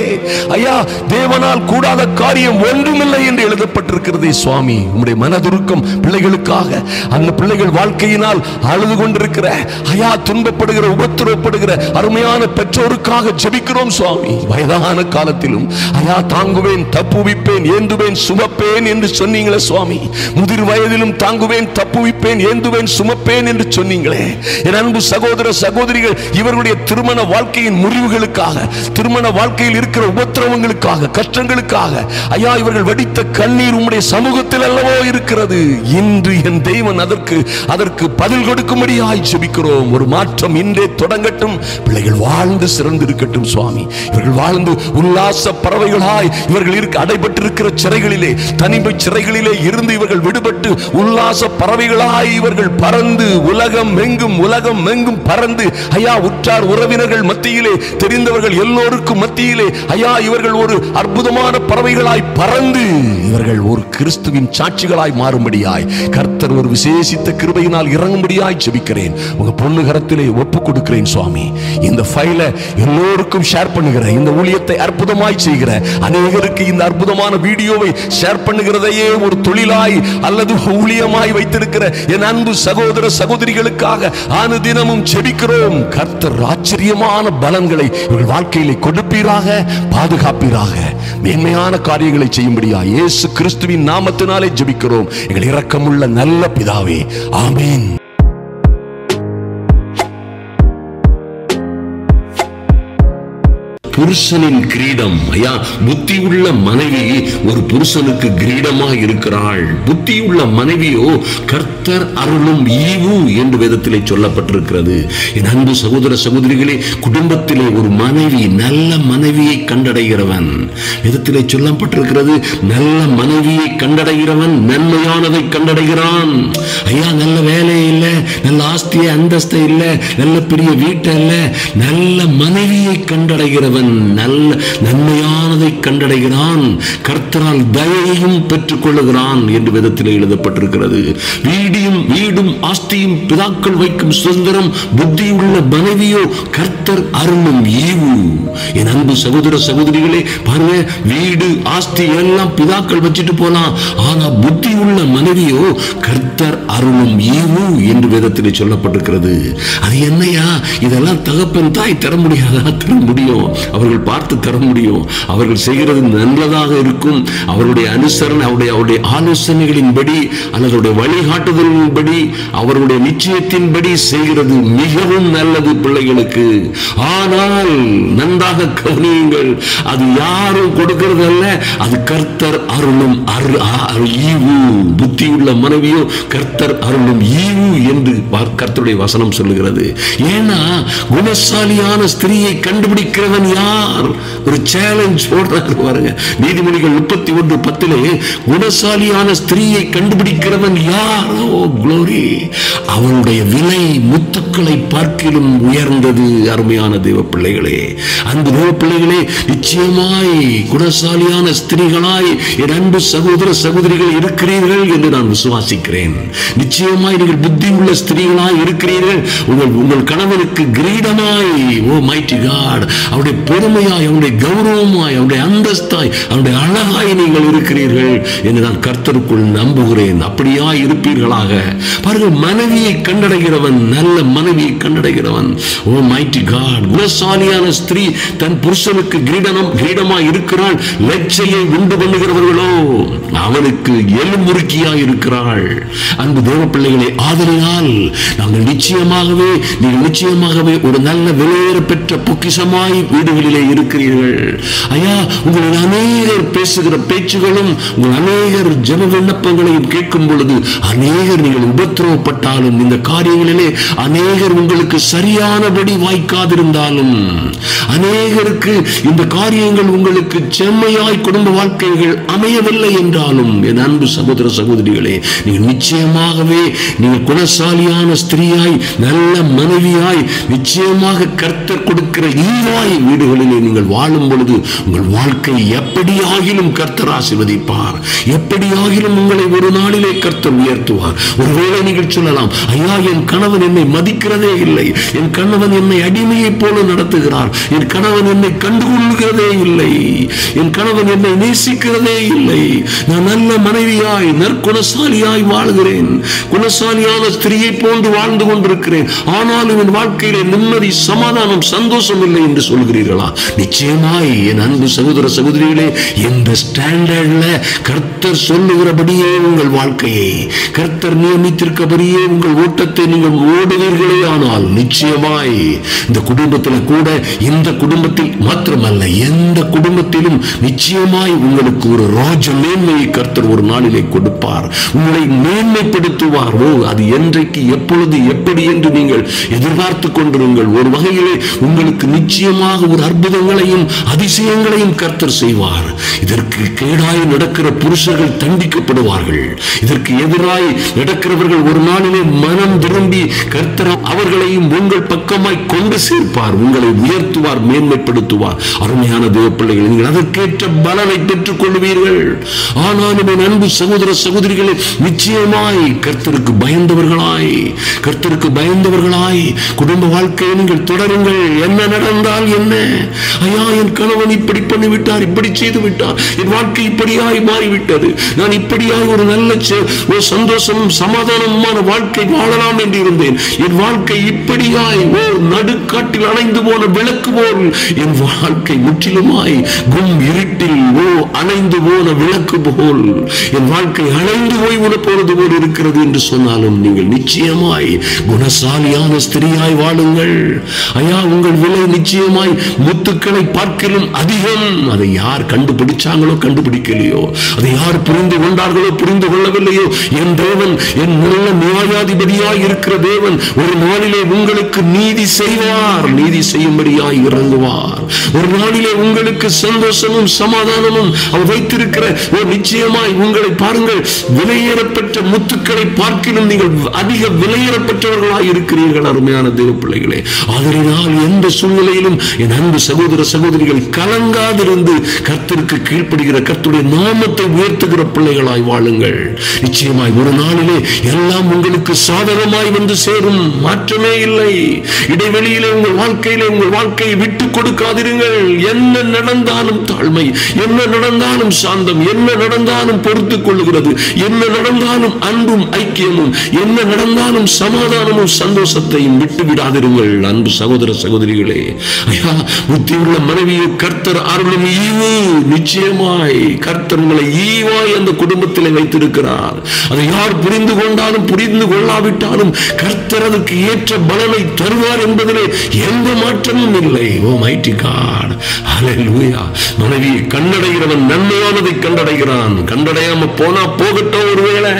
ஐயா, தேவனால் கூடாத காரியம் ஒன்றுமில்லை என்று எழுதப்பட்டிருக்கிறதே சுவாமி. உம்முடைய மனதுருக்கம் பிள்ளைகளுக்காக, அந்த பிள்ளைகள் வாழ்க்கையினால் அழுது கொண்டிருக்கிற, ஐயா துன்பப்படுகிற உபத்திரவப்படுகிற அருமையான பெற்றோருக்காக ஜெபிக்கிறோம் சுவாமி. வயதான காலத்திலும் ஐயா தாங்குவேன், தப்புவிப்பேன், ஏந்துவேன், சுமப்பேன் என்று சொன்னீங்களே சுவாமி. முதிர் வயதிலும் தாங்குவேன், தப்புவிப்பேன், ஏந்துவேன், சுமப்பேன் என்று சொன்னீங்களே. என் அன்பு சகோதர சகோதரிகள், இவர்களுடைய திருமண வாழ்க்கையின் முறிவுகளுக்காக, திருமண வாழ்க்கையில் இருக்கிற உபத்திரவங்களுக்காக, கஷ்டங்களுக்காக ஐயா இவர்கள் வடித்த கண்ணீர் உம்முடைய சமூகத்தில் அல்லவோ இருக்கிறது. இன்று என் தெய்வன் அதற்கு பதில் கொடுக்கும்படியாய் ஜெபிக்கிறோம். ஒரு மாற்றம் இன்றே தொடங்கட்டும். பிள்ளைகள் வாழ்ந்து சிறந்திருக்கட்டும் சுவாமி. இவர்கள் வாழ்ந்து உல்லாச பறவைகளாய், இவர்கள் அடைபட்டிருக்கிற சிறைகளிலே, தனிமை சிறைகளிலே இருந்து இவர்கள் விடுபட்டு உல்லாச பறவைகளாய் இவர்கள் பறந்து உலகம் எங்கும் பறந்து, ஐயா உற்றார் உறவினர்கள் மத்தியிலே, தெரிந்தவர்கள் எல்லோருக்கும் மத்தியிலே, ஐயா இவர்கள் ஒரு அற்புதமான பறவைகளாய் பறந்து இவர்கள் ஒரு கிறிஸ்துவின் சாட்சிகளாய் மாறும்படியாய் கர்த்தர் ஒரு விசேஷித்த கிருபையினால் இறங்கும்படியாய் ஜெபிக்கிறேன். உங்க பொண்ணு கரத்திலே ஒப்பு கொடுக்கிறேன் சுவாமி. இந்த ஃபைலை எல்லோருக்கும் ஷேர் பண்ணுகிற, இந்த ஊழியத்தை அற்புதமாய் செய்கிற அநேகருக்கு இந்த அற்புதமான வீடியோவை ஷேர் பண்ணுகிறதையே ஒரு தொழிலாய் அல்லது ஊழியமாய் வைத்திருக்கிற என் அன்பு சகோதர சகோதரிகளுக்காக அனுதினமும் ஜெபிக்கிறோம். கர்த்தர் ஆச்சரியமான பலன்களை இவர்கள் வாழ்க்கையிலே கொடுப்பீராக, பாதுகாப்பீராக, மேன்மையான காரியங்களை செய்யும்படியா இயேசு கிறிஸ்துவின் நாமத்தினாலே ஜெபிக்கிறோம் எங்கள் இரக்கமுள்ள நல்ல பிதாவே, ஆமென். புருஷனின் கிரீடம், ஐயா புத்தியுள்ள மனைவி ஒரு புருஷனுக்கு கிரீடமாக இருக்கிறாள். புத்தியுள்ள மனைவியோ கர்த்தர் அருளும் ஈவு என்று வேதத்திலே சொல்லப்பட்டிருக்கிறது. என் அன்பு சகோதர சகோதரிகளே, குடும்பத்திலே ஒரு மனைவி நல்ல மனைவியை கண்டடைகிறவன், வேதத்திலே சொல்லப்பட்டிருக்கிறது, நல்ல மனைவியை கண்டடைகிறவன் நன்மையானதை கண்டடைகிறான். ஐயா நல்ல வேலை இல்லை, நல்ல ஆஸ்திய அந்தஸ்து இல்லை, நல்ல பெரிய வீட்டை இல்லை, நல்ல மனைவியை கண்டடைகிறவன் நல்ல நன்மையானதை கண்டடைகிறான், கர்த்தரால் தயையும் பெற்றுக் கொள்ளுகிறான் என்று வேதத்தில் எழுதப்பட்டிருக்கிறது. வீடும் ஆஸ்தியும் பிதாக்கள் வைக்கும் சுதந்திரம், புத்தியுள்ள மனைவியோ கர்த்தர் அருளும் ஈவு. என் அன்பு சகோதர சகோதரிகளே பாருங்க, வீடு ஆஸ்தி எல்லாம் பிதாக்கள் வச்சுட்டு போலாம், ஆனா புத்தியுள்ள மனைவியோ கர்த்தர் அருளும் ஈவு என்று வேதத்தில் சொல்லப்பட்டிருக்கிறது. அது என்னையா, இதெல்லாம் தகப்பன் தாய் தர முடியாதா? தர முடியும், அவர்கள் பார்த்து தர முடியும். அவர்கள் செய்கிறது நல்லதாக இருக்கும். அவருடைய அனுசரணை, அவருடைய ஆலோசனைகளின்படி அல்லது வழிகாட்டுதலின்படி, அவருடைய நிச்சயத்தின்படி செய்கிறது மிகவும் நல்லது பிள்ளைகளுக்கு. ஆனால் நன்றாக கவனியுங்கள், அது யாரும் கொடுக்கிறது அல்ல, அது கர்த்தர் அருளும் ஈவு. புத்தியுள்ள மனைவியோ கர்த்தர் அருளும் ஈவு என்று கர்த்தருடைய வசனம் சொல்லுகிறது. ஏன்னா குணசாலியான ஸ்திரீயை கண்டுபிடிக்கிறவன் யார்? ஒரு சேலஞ்ச் போடுறாரு பாருங்க. நீதிமொழிகள் 31:10 குணசாலியான ஸ்திரீயை கண்டுபிடிக்கிறவன் யார்? ஓ க்ளோரி! அவனுடைய விலை முத்துக்களை பார்க்கிலும் உயர்ந்தது. அருமையான தேவ பிள்ளைகளே, அன்பு தேவ பிள்ளைகளே, நிச்சயமாய் குணசாலியான ஸ்திரீகளாய் என் அன்பு சகோதர சகோதரிகள் இருக்கிறீர்கள் என்று நான் விசுவாசிக்கிறேன். நிச்சயமாய் நீங்கள் புத்தி உள்ள ஸ்திரீகளாய் இருக்கிறீர்கள். உங்கள் கணவனுக்கு கிரீடமாய், ஓ மைட்டி காட், அவருடைய பெருமையாய், அவருடைய கௌரவமாய், அவருடைய அந்தஸ்தாய், அவருடைய அழகாய் நீங்கள் இருக்கிறீர்கள் என்று நான் கர்த்தருக்குள் நம்புகிறேன். அப்படியாய் இருப்பீர்களாக. பாருங்கள், மனைவியை கண்டடைகிறவன், நல்ல மனைவியை கண்டடைகிறவன், ஓ மைட்டி காட், குணசாலியான ஸ்திரீ தன் புருஷனுக்கு கிரீடமாய் இருக்கிறாள். லட்சையை உண்டு பண்ணுகிறவர்களோ அவனுக்கு எலும்புருக்கியாய் இருக்கிறாள். அன்பு தேவ பிள்ளைகளே, ஆதலினால் நாங்கள் நீங்கள் நிச்சயமாகவே ஒரு நல்ல விலையேற பெற்ற பொக்கிஷமாய் வீடுகளிலே இருக்கிறீர்கள். ஐயா, உங்களில் அநேகர் பேசுகிற பேச்சுகளும் உங்கள் அநேகர் ஜெப விண்ணப்பங்களையும் கேட்கும் பொழுது அநேகர் நீங்கள் உபத்திரவப்பட்டாலும், இந்த காரியங்களிலே அநேகர் உங்களுக்கு சரியானபடி வாய்க்காதிருந்தாலும், அநேகருக்கு இந்த காரியங்கள் உங்களுக்கு செம்மையாய் குடும்ப வாழ்க்கைகள் அமையவில்லை என்றாலும், என் அன்பு சகோதர சகோதரிகளே, நீங்கள் நிச்சயமாகவே நீங்கள் குணசாலியான ஸ்திரீயாய், நல்ல மனைவியாய், நிச்சயமாக கர்த்தர் கொடுக்கிற ஈவாய் வீடுகளிலே நீங்கள் வாழும் பொழுது உங்கள் வாழ்க்கை எப்படியாகிலும் கர்த்தர் ஆசீர்வதிப்பார். எப்படியாகிலும் உங்களை ஒரு நாளிலே கர்த்தர் உயர்த்துவார். ஒருவேளை நீங்கள் சொல்லலாம், ஐயா, என் கணவன் என்னை மதிக்கிறதே இல்லை, என் கணவன் என்னை அடிமையை போல நடத்துகிறார், என் கணவன் என்னை கண்டுகொள்கிறதே இல்லை, என் கணவன் என்னை நேசிக்கிறதே இல்லை, நான் நல்ல மனைவியாய் நற்குணசாலியாய் வாழ்கிறேன், குணசாலியான ஸ்திரியை போன்று வாழ்ந்து கொண்டிருக்கிறேன், ஆனாலும் என் வாழ்க்கையிலே நிம்மதி, சமாதானம், சந்தோஷம் இல்லை என்று சொல்கிறீர்களா? நிச்சயமாய் என் அன்பு சகோதர சகோதரிகளே, இந்த ஸ்டாண்டர்ட்ல கர்த்தர் சொல்லுகிறபடியே உங்கள் வாழ்க்கையை, கர்த்தர் நியமித்திருக்கபடியே உங்கள் ஓட்டத்தை நீங்கள் ஓடுவீர்களே ஆனால் நிச்சயமாய் இந்த குடும்பத்தில் கூட, இந்த குடும்பத்தில் மாத்திரமல்ல எந்த குடும்பத்திலும் நிச்சயமாய் உங்களுக்கு ஒரு ராஜ மேன்மையை கர்த்தர் ஒரு நாளிலே கொடுப்பார். உங்களை மேன்மைப்படுத்துவார். அது என்றைக்கு, எப்பொழுது, எப்படி என்று நீங்கள் எதிர்பார்த்து கொண்டிருங்கள். ஒரு வகையிலே உங்களுக்கு நிச்சயமாக ஒரு அற்புதங்களையும் அதிசயங்களையும் கர்த்தர் செய்வார். இதற்கு கேடாய் நடக்கிற புருஷர்கள் தண்டிக்கப்படுவார்கள். இதற்கு எதிராய் நடக்கிறவர்கள் ஒரு நாளிலே மனம் திரும்பி கர்த்தர் அவர்களையும் உங்கள் பக்கமாய் கொண்டு சேர்ப்பார். உங்களை உயர்த்துவார், மேன்மைப்படுத்துவார். அருமையான தேவ பிள்ளைகள், நீங்கள் அதற்கேற்ற பலனை பெற்றுக் கொள்வீர்கள். ஆனாலும் என் அன்பு சகோதர சகோதரிகளை, நிச்சயமாய் கர்த்தருக்கு பயந்தவர்களாய் குடும்ப வாழ்க்கையை நீங்கள் தொடருங்கள். என்ன நடந்தால் என்ன, ஐயா, என் கணவன் இப்படி பண்ணிவிட்டார், இப்படி செய்து விட்டார், என் வாழ்க்கை இப்படியாய் மாறிவிட்டது, நான் இப்படியாய் ஒரு நல்ல சந்தோஷமும் சமாதானமான வாழ்க்கை வாழலாம் என்று இருந்தேன், என் வாழ்க்கை இப்படியாய் நடுக்காட்டில் அணைந்து போன விளக்கு போல் என் வாழ்க்கை முற்றிலுமாய் இருட்டில் அணைந்து போன விளக்கு போல் என் வாழ்க்கை அணைந்து போய் போறது போல் இருக்கிறது என்று சொன்னாலும், நீங்கள் நிச்சயமாய் குணசாலியான ஸ்திரியாய் வாழுங்கள். ஐயா, உங்கள் விலை நிச்சயமாய் முத்துக்களை பார்க்கலும் அதிகம். அதை யார் கண்டுபிடிச்சாங்களோ கண்டுபிடிக்கலையோ, அதை யார் புரிந்து கொண்டார்களோ புரிந்து கொள்ளவில்லையோ, என் தேவன், என் நல்ல நியாயாதிபதியாய் இருக்கிற தேவன் ஒரு நாளிலே உங்களுக்கு நீதி செய்வார், நீதி செய்யும்படியாய் இறங்குவார். ஒரு நாளிலே உங்களுக்கு சந்தோஷமும் சமாதானமும் அவர் வைத்திருக்கிற நிச்சயமாய் உங்களை பாருங்கள், விலையேறப்பெற்ற முத்துக்களை பார்க்கிலும் நீங்கள் அதிக விலையேறப்பெற்றவர்களாய் இருக்கிறீர்கள். அருமையான தேவ பிள்ளைகளே, அதனால் எந்த சூழ்நிலையிலும் என் அன்பு சகோதர சகோதரிகள் கலங்காதிருந்து கர்த்தருக்கு கீழ்ப்படுகிற, கர்த்தருடைய நாமத்தை உயர்த்துகிற பிள்ளைகளாய் வாழுங்கள். நிச்சயமாய் ஒரு நாளிலே எல்லாம் உங்களுக்கு சாதகமாய் வந்து சேரும். மாற்றமே இல்லை. இடைவெளியிலே உங்கள் வாழ்க்கையை விட்டுக் கொடுக்காதிருங்கள். என்ன நடந்தாலும் தாழ்மை, என்ன நடந்தாலும் சாந்தம், என்ன நடந்தாலும் பொறுத்துக் கொள்ளுகிறது, என்ன நடந்தாலும் அன்பும் ஐக்கியமும், என்ன நடந்தாலும் சமாதானமும் சந்தோஷத்தையும் விட்டு விடாதிருங்கள். அன்பு சகோதர சகோதரிகளே, ஐயா, புத்தியுள்ள மனைவியை கர்த்தர் அருளும் ஈவு. நிச்சயமாய் கர்த்தர் உங்களை ஈவாய் அந்த குடும்பத்தில் வைத்திருக்கிறார். அதை யார் புரிந்து கொண்டாலும் புரிந்து கொள்ளாவிட்டாலும் கர்த்தர் அதற்கு ஏற்ற பலனை தருவார் என்பதிலே எந்த மாற்றமும் இல்லை. ஓ மைட்டி காட், ஹல்லேலூயா. மனைவியை கண்டடைகிறவன் நன்மையானதை கண்டடைகிறான். கண்டடையாம போனா போகட்டும் ஒருவேளை,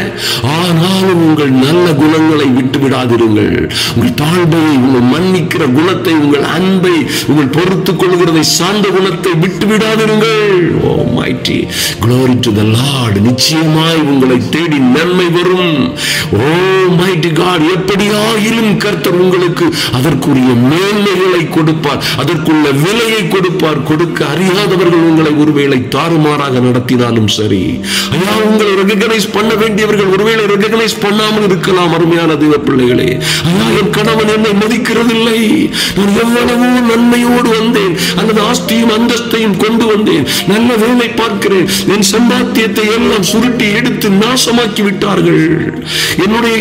ஆனாலும் உங்கள் நல்ல குணங்களை விட்டு விடாதிருங்கள். உங்கள் தாழ்மையை, உங்கள் மன்னிக்கிற குணத்தை, உங்கள் அன்பை, உங்கள் பொறுத்துக் கொள்கிறதை, சார்ந்த குணத்தை விட்டு விடாதிருங்கள். Oh mighty, glory to the Lord. நிச்சயமாய் உங்களை தேடி நன்மை வரும். ஓ மைட்டி காட், எப்படியாகிலும் கர்த்தர் உங்களுக்கு அதற்குரிய மேன்மைகளை கொடுப்பார், அதற்குள்ள விலையை கொடுப்பார். கொடுக்க அறியாதவர்கள் உங்களை ஒருவேளை தாறுமாறாக நடத்தினாலும் சரி, ஐயா உங்களை ரெகக்னைஸ் பண்ண வேண்டியவர்கள் ஒருவேளை ரெகக்னைஸ் பண்ணாமல் இருக்கலாம். அருமையான தேவ பிள்ளைகளே, ஐயா என் கணவன் என்னை மதிக்கிறதில்லை, நான் எவ்வளவோ நன்மையோடு வந்தேன், அல்லது ஆஸ்தியும் அந்தஸ்தையும் கொண்டு வந்தேன், நல்ல வேலை பார்க்கிறேன், என் சம்பாத்தியத்தை எல்லாம் சுருட்டி எடுத்து நாசமாக்கி விட்டார்கள்,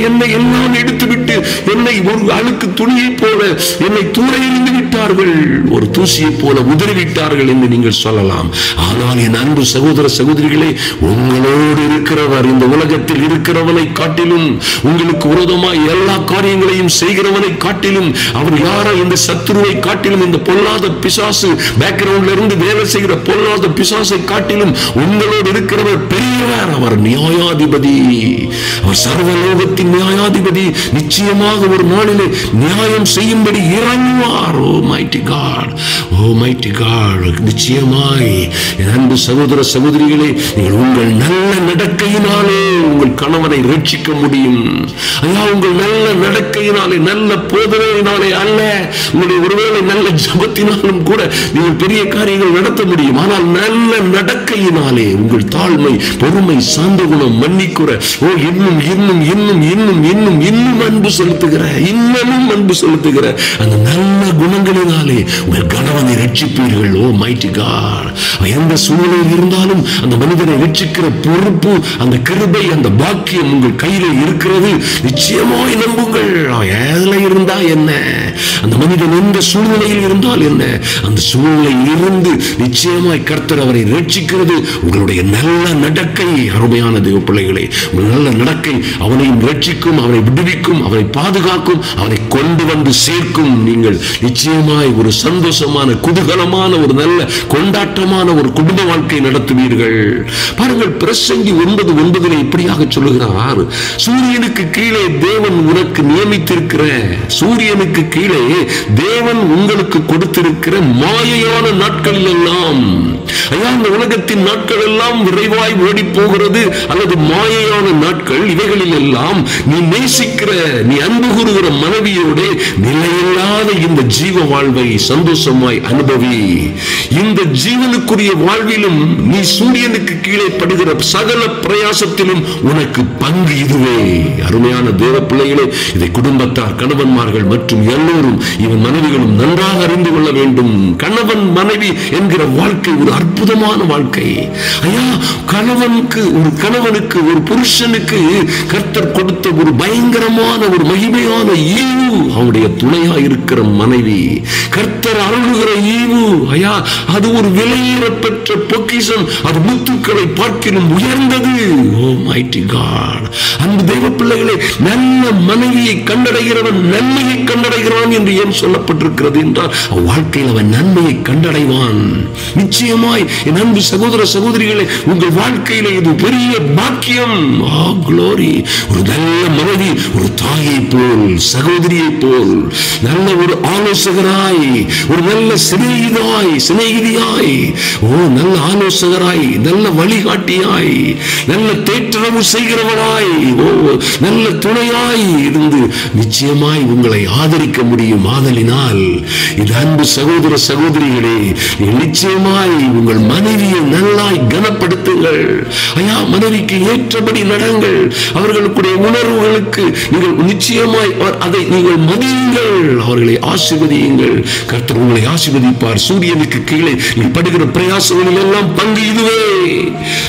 என்னை எல்லாம் எடுத்துவிட்டு என்னை ஒரு அழுக்கு துணியை போல என்னை தூர எறிந்து விட்டார்கள், ஒரு தூசியை போல உதறிவிட்டார்கள் என்று நீங்கள் சொல்லலாம். ஆனால் என் அன்பு சகோதர சகோதரிகளே, உங்களோடு இருக்கிறவர், இந்த உலகத்தில் இருக்கிறவனை காட்டிலும், உங்களுக்கு விரோதமாய் எல்லா காரியங்களையும் செய்கிறவனை காட்டிலும், அவர் யாரா இந்த சத்துருவை காட்டிலும், இந்த பொல்லாத பிசாசு பேக்ரவுண்ட்ல இருந்து வேலை செய்கிற பொல்லாத பிசாசை காட்டிலும் உங்களோடு இருக்கிறவர் பெரியவர். அவர் நியாயாதிபதி, அவர் சர்வலோகத்தின் நியாயாதிபதி. நிச்சயமாக ஒரு நாளிலே நியாயம் செய்யும்படி இறங்குவார். Oh mighty god, oh mighty god. நிச்சயமாய் என் அன்பு சகோதர சகோதரிகளே, நீங்கள் உங்கள் நல்ல நடக்கையினாலே உங்கள் கணவனை ரட்சிக்க முடியும். ஐயா உங்கள் நல்ல நடக்கையினாலே, நல்ல போதனையினாலே அல்ல, உங்களுடைய ஒருவேளை நல்ல ஜபத்தினாலும் கூட நீங்கள் பெரிய காரியங்கள் நடத்த முடியும். ஆனால் நல்ல நடக்கையினாலே உங்கள் தாழ்மை, பொறுமை, சாந்த குணம், மன்னிக்குற, ஓ இன்னும் இன்னும் இன்னும் இன்னும் இன்னும் இன்னும் அன்பு செலுத்துகிற, இன்னமும் அன்பு செலுத்துகிற அந்த நல்ல குணங்களினாலே உங்கள் கணவனை ரட்சிப்பீர்கள். ஓ மைட்டி காட். எந்த சூழ்நிலையில் இருந்தாலும் அந்த மனிதனை ரட்சிக்கிற பொறுப்பு, அந்த கிருபை, அந்த பாக்கியம் உங்கள் கையிலே இருக்கிறது. நிச்சயமாய் நம்புங்கள். எதுல இருந்தா என்ன, அந்த மனிதன் எந்த சூழ்நிலையில் இருந்தால் என்ன, அந்த சூழ்நிலையில் இருந்து நிச்சயமாய் கர்த்தர் அவரை ரட்சிக்கிறது உங்களுடைய நல்ல நடக்கை. அருமையான தேவ பிள்ளைகளே, உங்கள் நல்ல நடக்கை அவனையும் ரட்சிக்கும், அவனை விடுவிக்கும், அவனை பாதுகாக்கும், அவனை கொண்டு வந்து சேர்க்கும். நீங்கள் நிச்சயமாய் ஒரு சந்தோஷமான, குதூகலமான, ஒரு நல்ல கொண்டாட்டமான ஒரு குடும்ப வாழ்க்கை நடத்துவீர்கள். பாருங்கள், பிரசங்கி 9:9 இப்படியாக சொல்லுகிறார், சூரியனுக்கு கீழே தேவன் உனக்கு நியமித்திருக்கிற, சூரியனுக்கு கீழே தேவன் உங்களுக்கு கொடுத்திருக்கிற மாயையான நாட்களில் எல்லாம், ஐயா இந்த உலகத்தின் நாட்கள் எல்லாம் விரைவாய் ஓடி போகிறது, அல்லது மாயையான நாட்கள், இவைகளில் எல்லாம் நீ நேசிக்கிற, நீ அன்பு கூறுகிற மனைவியோட நிலையில்லாத இந்த ஜீவ வாழ்வை சந்தோஷமாய் அனுபவி. இந்த ஜீவனுக்குரிய வாழ்விலும் நீ சூரியனுக்கு கீழே படுகிற சகல பிரயாசத்திலும் உனக்கு பங்கு இதுவே. அருமையான தேவ பிள்ளைகளே, இதை குடும்பத்தார், கணவன்மார்கள் மற்றும் எல்லோரும், இவன் மனைவிகளும் நன்றாக அறிந்து கொள்ள வேண்டும். கணவன் மனைவி என்கிற வாழ்க்கை ஒரு அற்புதமான வாழ்க்கை. ஐயா கணவனுக்கு ஒரு புருஷனுக்கு கர்த்தர் கொடுத்த ஒரு பயங்கரமான, ஒரு மகிமையான ஈவு அவனுடைய துணையா இருக்கிற மனைவி. கர்த்தர் அருளுகிற ஈவு, ஐயா அது ஒரு விலையேறப்பெற்ற பொக்கிஷம், அது முத்துக்களை பார்க்கிலும் உயர்ந்தது. O mighty God. அன்பு தேவ பிள்ளைகளே, நல்ல மனைவியை கண்டடைகிறவன் நன்மையை கண்டடைகிறான் என்று ஏன் சொல்லப்பட்டிருக்கிறது என்றால், வாழ்க்கையில் அவன் நன்மையை கண்டடைவான். நிச்சயமாய் என் அன்பு சகோதர சகோதரிகளே, உங்கள் வாழ்க்கையில இது பெரிய பாக்கியம். குளோரி. ஒரு நல்ல மனைவி, ஒரு தாயை போல், சகோதரியை போல், நல்ல ஒரு ஆலோசகராய், ஒரு நல்ல சிநேகிதியாய், ஓ நல்ல ஆலோசகராய், நல்ல வழிகாட்டியாய், நல்ல தேற்றரவு செய்கிறவராய், ஓ நல்ல துணையாய் இருந்து நிச்சயமாய் உங்களை ஆதரிக்க முடியும். ஆதலினால் இது அன்பு சகோதர சகோதரிகளே, நிச்சயமாய் உங்கள் மனைவியை நல்லாய் கனப்படுத்துங்கள். ஐயா மனைவிக்கு ஏற்றபடி நடங்கள். அவர்களுடைய உணர்வுகளுக்கு நீங்கள் நிச்சயமாய் அதை நீங்கள் மதியுங்கள், அவர்களை ஆசீர்வதியுங்கள். கர்த்தர் உங்களை ஆசீர்வதிப்பார். சூரியனுக்கு கீழே நீ படுகிற பிரயாசங்களில் எல்லாம் பங்கு இதுவே.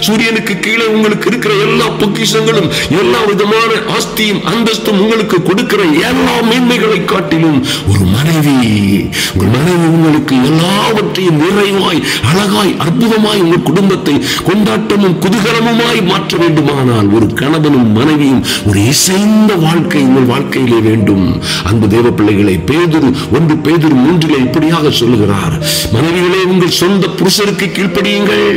சூரியனுக்கு கீழே உங்களுக்கு இருக்கிற எல்லா பொக்கிஷங்களும், எல்லா விதமான ஆஸ்தியும் அந்தஸ்தும் உங்களுக்கு கொடுக்கிற எல்லா மேன்மைகளை காட்டிலும் ஒரு மனைவி, உங்கள் மனைவி உங்களுக்கு எல்லாவற்றையும் நிறைவாய், அழகாய், அற்புதமாய் உங்கள் குடும்பத்தை கொண்டாட்டமும் குதூகலமுமாய் மாற்ற வேண்டுமானால் ஒரு கணவனும் மனைவியும் ஒரு இசைந்த வாழ்க்கை உங்கள் வாழ்க்கையிலே வேண்டும். அன்பு தேவ பிள்ளைகளை, பேதுரு 1 பேதுரு 3 இப்படியாக சொல்லுகிறார், மனைவிகளே உங்கள் சொந்த புருஷருக்கு கீழ்ப்படியுங்கள்.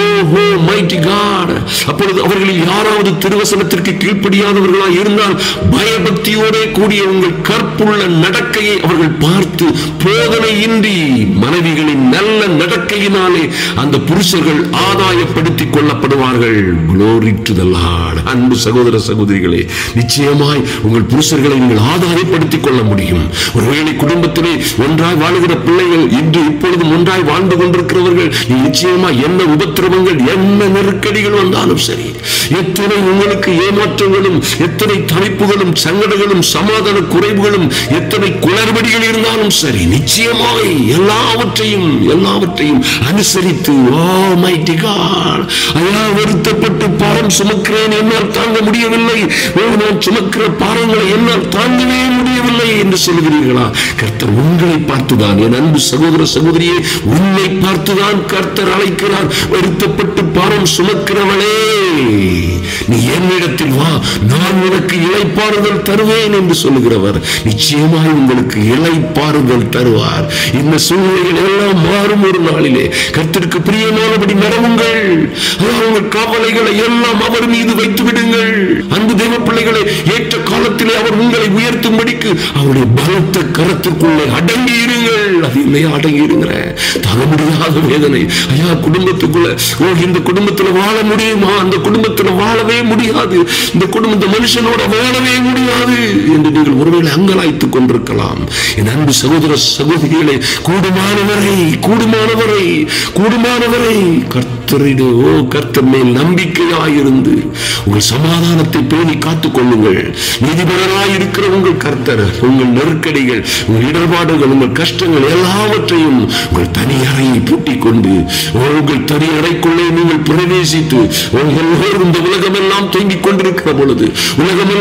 ஓஹோ மைட்டி காட். அப்பொழுது அவர்களில் யாராவது திருவசனத்திற்கு கீழ்ப்படியாதவர்களாய் இருந்தால் பயபக்தியோட கூடிய உங்கள் கற்புள்ள நடக்கையை அவர்கள் பார்த்து போதனையின்றி மனைவிகளின் நல்ல நடக்கையினாலே அந்த புருஷர்கள் ஆதாயப்படுத்திக் கொள்ளப்படுவார்கள். Glory to the Lord. அன்பு சகோதர சகோதரிகளே, நிச்சயமாய் உங்கள் புருஷர்களை நீங்கள் ஆதாயப்படுத்திக் கொள்ள முடியும். ஒருவேளை குடும்பத்திலே ஒன்றாய் வாழுகிற பிள்ளைகள் இன்று இப்பொழுதும் ஒன்றாய் வாழ்ந்து கொண்டிருக்கிறவர்கள், நிச்சயமாய் என்ன உபத்திரவங்கள் என்ன நெருக்கடிகள் வந்தாலும் சரி, எத்தனை உங்களுக்கு ஏமாற்றங்களும் எத்தனை தனிப்புகளும் சங்கடங்களும் சமாதான குறைவுகளும் எத்தனை குளறுபடிகள் இருந்தாலும் சரி, நிச்சயமாய் எல்லாவற்றையும் அனுசரித்து Almighty God, ஐயா வருத்தப்பட்டு பாரம் சுமக்கிறேன், என்னால் தாங்க முடியவில்லை, நான் சுமக்கிற பாரங்களை என்னால் தாங்கவே முடியவில்லை என்று சொல்கிறீர்களா? கர்த்தர் உங்களை பார்த்துதான், என் அன்பு சகோதர சகோதரியே, உன்னை பார்த்துதான் கர்த்தர் அழைக்கிறார். வருத்தப்பட்டு பாரம் சுமக்கிறவளே, நீ என்னிடத்தில் வா, நான் உனக்கு இளைப்பாறுதல் தருவேன் என்று சொல்லுகிறவர் நிச்சயமாய் உங்களுக்கு இளைப்பாறுதல் தருவார். இந்த சூழ்நிலைகள் எல்லாம் மாறும் ஒரு நாளிலே. கர்த்தருக்கு பிரியமானபடி நடவுங்கள். உங்கள் கவலைகளை எல்லாம் அவர் மீது வைத்து விடுங்கள். அன்பு தேவ பிள்ளைகளை, ஏற்ற காலத்திலே அவர் உங்களை உயர்த்தும்படிக்கு அவருடைய பலத்த கரத்திற்குள்ளே அடங்கி இருங்கள். அது இல்லையா அடங்கி இருங்கிற தர முடியாத வேதனை. ஐயா குடும்பத்துக்குள்ள, இந்த குடும்பத்துல வாழ முடியுமா? அந்த குடும்பத்துல வாழவே முடியாது, இந்த குடும்ப மனுஷனோட வாழவே முடியாது என்று நீங்கள் ஒருவேளை அங்கலாய்த்துக் கொண்டிருக்கலாம். என் அன்பு சகோதர சகோதரிகளே, கூடுமானவரை கர்த்தர் மேல் நம்பிக்கையாயிருந்து உங்கள் சமாதானத்தை பேணி காத்துக் கொள்ளுங்கள். நீதிபரராய் இருக்கிற உங்கள் கர்த்தர் உங்கள் நெருக்கடிகள், உங்கள் இடர்பாடுகள், உங்கள் கஷ்டங்கள் எல்லாவற்றையும் உங்கள் தனி அறையை பூட்டிக் கொண்டு உங்கள் தனி அறைக்குள்ளே நீங்கள் பிரவேசித்து எல்லோரும் இந்த உலகம் எல்லாம் தூங்கிக் கொண்டிருக்கிற பொழுது, உலகத்தில்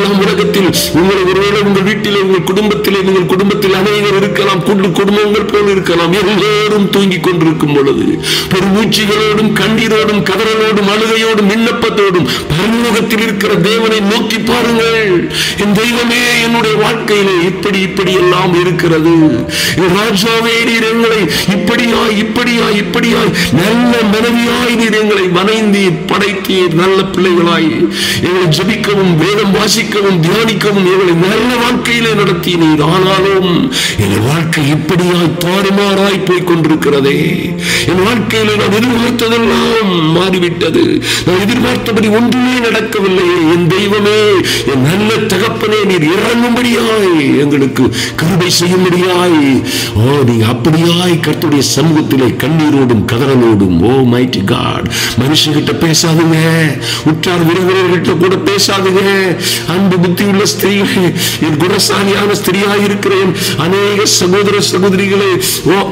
உங்கள் ஒருவேளை உங்கள் வீட்டிலே உங்கள் குடும்பத்தில் அனைவர் இருக்கலாம், குடும்பங்கள் போல் இருக்கலாம், எல்லோரும் தூங்கிக் கொண்டிருக்கும் பொழுது பெருமூச்சிகளோடும் கண்ணீரோடும் கதறலோடும் அழுகையோடும் விண்ணப்பத்தோடும் பரலோகத்தில் இருக்கிற தேவனை நோக்கி பாருங்கள். என் தெய்வமே, என்னுடைய வாழ்க்கையிலே இப்படி எல்லாம் இருக்கிறது. ராஜாவே, நீர் எங்களை இப்படியாய் நல்ல மனைவியாய் நீர் எங்களை வணைந்தீர், படைத்தீர். நல்ல பிள்ளைகளாய் எங்களை ஜெபிக்கவும் வேதம் வாசிக்கவும் தியானிக்கவும் எங்களை நல்ல வாழ்க்கையிலே நடத்தினீர். ஆனாலும் என் வாழ்க்கை இப்படியாய் தாறுமாறாய் போய் கொண்டிருக்கிறதே. என் வாழ்க்கையிலே நான் எதிர்பார்த்ததெல்லாம் மாறிவிட்டது. நான் எதிர்பார்த்தபடி ஒன்றுமே நடக்கவில்லை. என் தெய்வமே, என் நல்ல தகப்பனே, நீர் இறங்கும்படியாய் எங்களுக்கு கிருபை செய்யும்படியாய் நீ அப்படியாய் கர்த்தருடைய சமூகத்திலே கண்ணீரோடும் கதறலோடும் Almighty God, மனுஷங்கிட்ட பேசாதுங்க, உற்றார் விருந்தினர்கிட்ட கூட பேசாதுங்க. அன்பு புத்தியுள்ள ஸ்திரீகளே, என் குணசாலியான ஸ்திரீயாய் இருக்கிறேன் அநேக சகோதர சகோதரிகளே,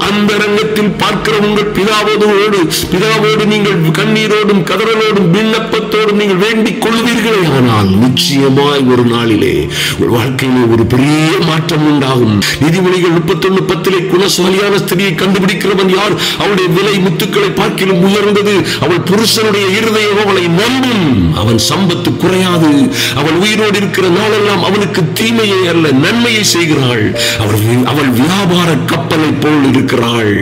அந்த ரங்கத்தில் பார்க்கிற உங்கள் பிதாவோடு நீங்கள் கண்ணீரோடும் கதறலோடும் விண்ணப்பத்தோடும் நீங்கள் வேண்டிக் கொள்வீர்களே. ஆனால் நிச்சயமாய் ஒரு நாளிலே உங்கள் வாழ்க்கையிலே ஒரு பெரிய மாற்றம் உண்டாகும். நீதிமொழிகள் 31:10 குணசாலியான ஸ்திரியை கண்டுபிடிக்கிறவன் யார்? அவளுடைய விலை முத்துக்களை பார்க்கிலும் உயர்ந்தது. அவள் புருஷனுடைய இருதயம் அவளை நம்பும். அவன் சம்பத்து குறையாது. அவள் உயிரோடு இருக்கிற நாளெல்லாம் அவனுக்கு தீமையை அல்ல நன்மையை செய்கிறாள். அவள் வியாபார கப்பலை போல் இருக்கிறாள்.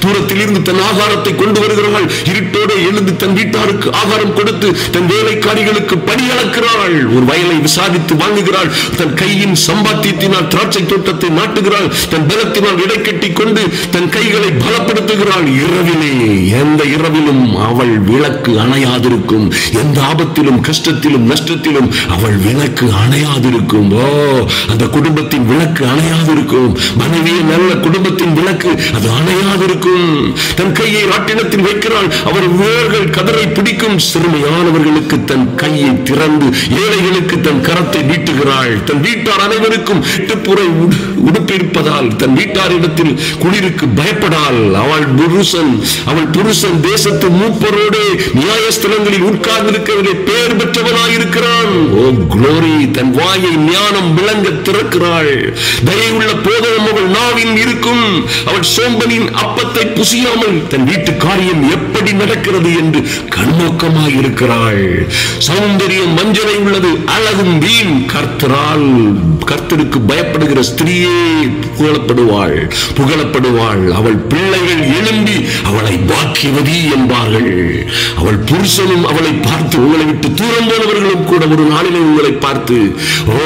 தூரத்தில் இருந்து தன் ஆகாரத்தை கொண்டு வருகிறாள். இருட்டோடு எழுந்து தன் வீட்டாருக்கு ஆகாரம் கொடுத்து தன் வேலைக்காரிகளுக்கு பணி அளக்கிறாள். ஒரு வயலை விசாரித்து வாங்குகிறாள். தன் கையின் சம்பாத்தியத்தினால் திராட்சை தோட்டத்தை நாட்டுகிறாள். தன் பலத்தினால் இடை கட்டி கொண்டு தன் கைகளை பலப்படுத்துகிறாள். எந்த இரவிலும் அவள் விளக்கு அணையாதிருக்கும். எந்த ஆபத்திலும் கஷ்டத்திலும் நஷ்டத்திலும் அவள் விளக்கு அணையாதிருக்கும். அந்த குடும்பத்தின் விளக்கு அணையாதிருக்கும். மனைவியை நல்ல குடும்பத்தின் விளக்கு அது அணையாதிருக்கும். தன் கையை ராட்டினத்தில் வைக்கிறாள். அவர் வேர்கள் கதரை பிடிக்கும். சிறுமையானவர்களுக்கு தன் கையை திறந்து ஏழைகளுக்கு தன் கரத்தை நீட்டுகிறாள். தன் வீட்டார் அனைவருக்கும் எட்டுப்புறை உடுப்பிருப்பதால் தன் வீட்டாரிடத்தில் குளிருக்கு பயப்படாள். அவள் புருஷன் தேசத்து மூப்பரோடு நியாயஸ்தலங்களில் உட்கார்ந்திருக்கவில்லை, பேர் பெற்றவனாயிருக்கிறான். ஓ குளோரி, தன் வாயை ஞானம் விளங்க திறக்கிறாள். தயவுள்ள போதகம் அவள் நாவில் இருக்கும். அவள் சோம்பனின் அப்பத்தை புசியாமல் தன் வீட்டு காரியம் எப்படி நடக்கிறது என்று கண்ணோக்கமாய் இருக்கிறாள். சௌந்தரியம் மஞ்சளை உள்ளது, அழகும் வீண். கர்த்தருக்கு பயப்படுகிற ஸ்திரீயே புகழப்படுவாள். புகழப்படுவாள். அவள் பிள்ளைகள் எழும்பி அவளை பாக்கியவதி என்பார்கள். அவள் புருஷனும் அவளை பார்த்து, உங்களை விட்டு தூரம் போனவர்களும் கூட ஒரு நாளிலே உங்களை பார்த்து, ஓ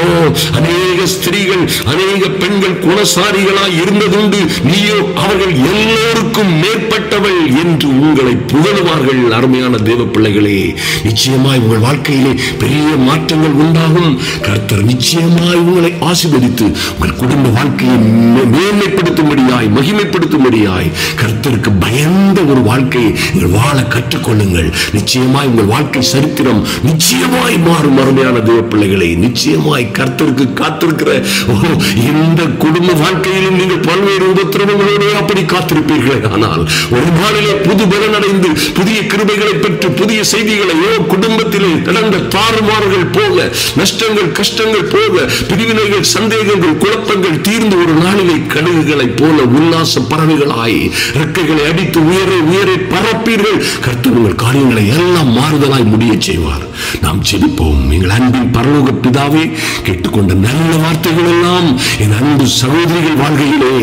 அநேக ஸ்திரீகள் அநேக பெண்கள் குணசாரிகளாய் இருந்ததுண்டு, நீயோ அவர்கள் எல்லோருக்கும் மேற்பட்டவள் என்று உங்களை புகழுவார்கள். அருமையான தேவ பிள்ளைகளே, நிச்சயமாய் உங்கள் வாழ்க்கையிலே பெரிய மாற்றங்கள் உண்டாகும். கர்த்தர் நிச்சயமாய் உங்களை ஆசீர்வதித்து உங்கள் குடும்ப வாழ்க்கையை மேன்மைப்படுத்தும்படியாய் மகிமைப்படுத்தும்படியாய் கர்த்தருக்கு பயந்த ஒரு வாழ்க்கையை நீங்கள் வாழ கற்றுக்கொள்ளுங்கள். நிச்சயமாய் உங்கள் வாழ்க்கை சரித்திரம் நிச்சயமாய் மாறும். அருமையான தேவ பிள்ளைகளை, நிச்சயமாய் கர்த்தருக்கு காத்திருக்கிற இந்த குடும்ப வாழ்க்கையிலும் நீங்கள் பல்வேறு உபத்திரவங்களோடு அப்படி காத்திருப்பீர்கள். ஆனால் ஒரு நாளிலே புது பலன் அடைந்து புதிய கிருபைகளை பெற்று புதிய செய்திகளை குடும்பத்திலே நடந்த தாறுமாறுகள் போக, நஷ்டங்கள் கஷ்டங்கள் போக, பிரிவினைகள் சந்தேகங்கள் குழப்பங்கள் தீர்ந்து ஒரு நாளிலே கழுகுகளை போல உல்லாச பறவைகளாய் ரெக்கைகளை அடித்து உயரே உயரே பறப்பீர்கள். கர்த்தர் உங்கள் காரியங்களை எல்லாம் மாறுதலாய் முடிய செய்வார். நாம் ஜெபிப்போம். எங்கள் அன்பின் பரலோக பிதாவே, கேட்டுக்கொண்ட நல்ல வார்த்தைகள் எல்லாம் என் அன்பு சகோதரிகள் வாழ்க்கையிலே,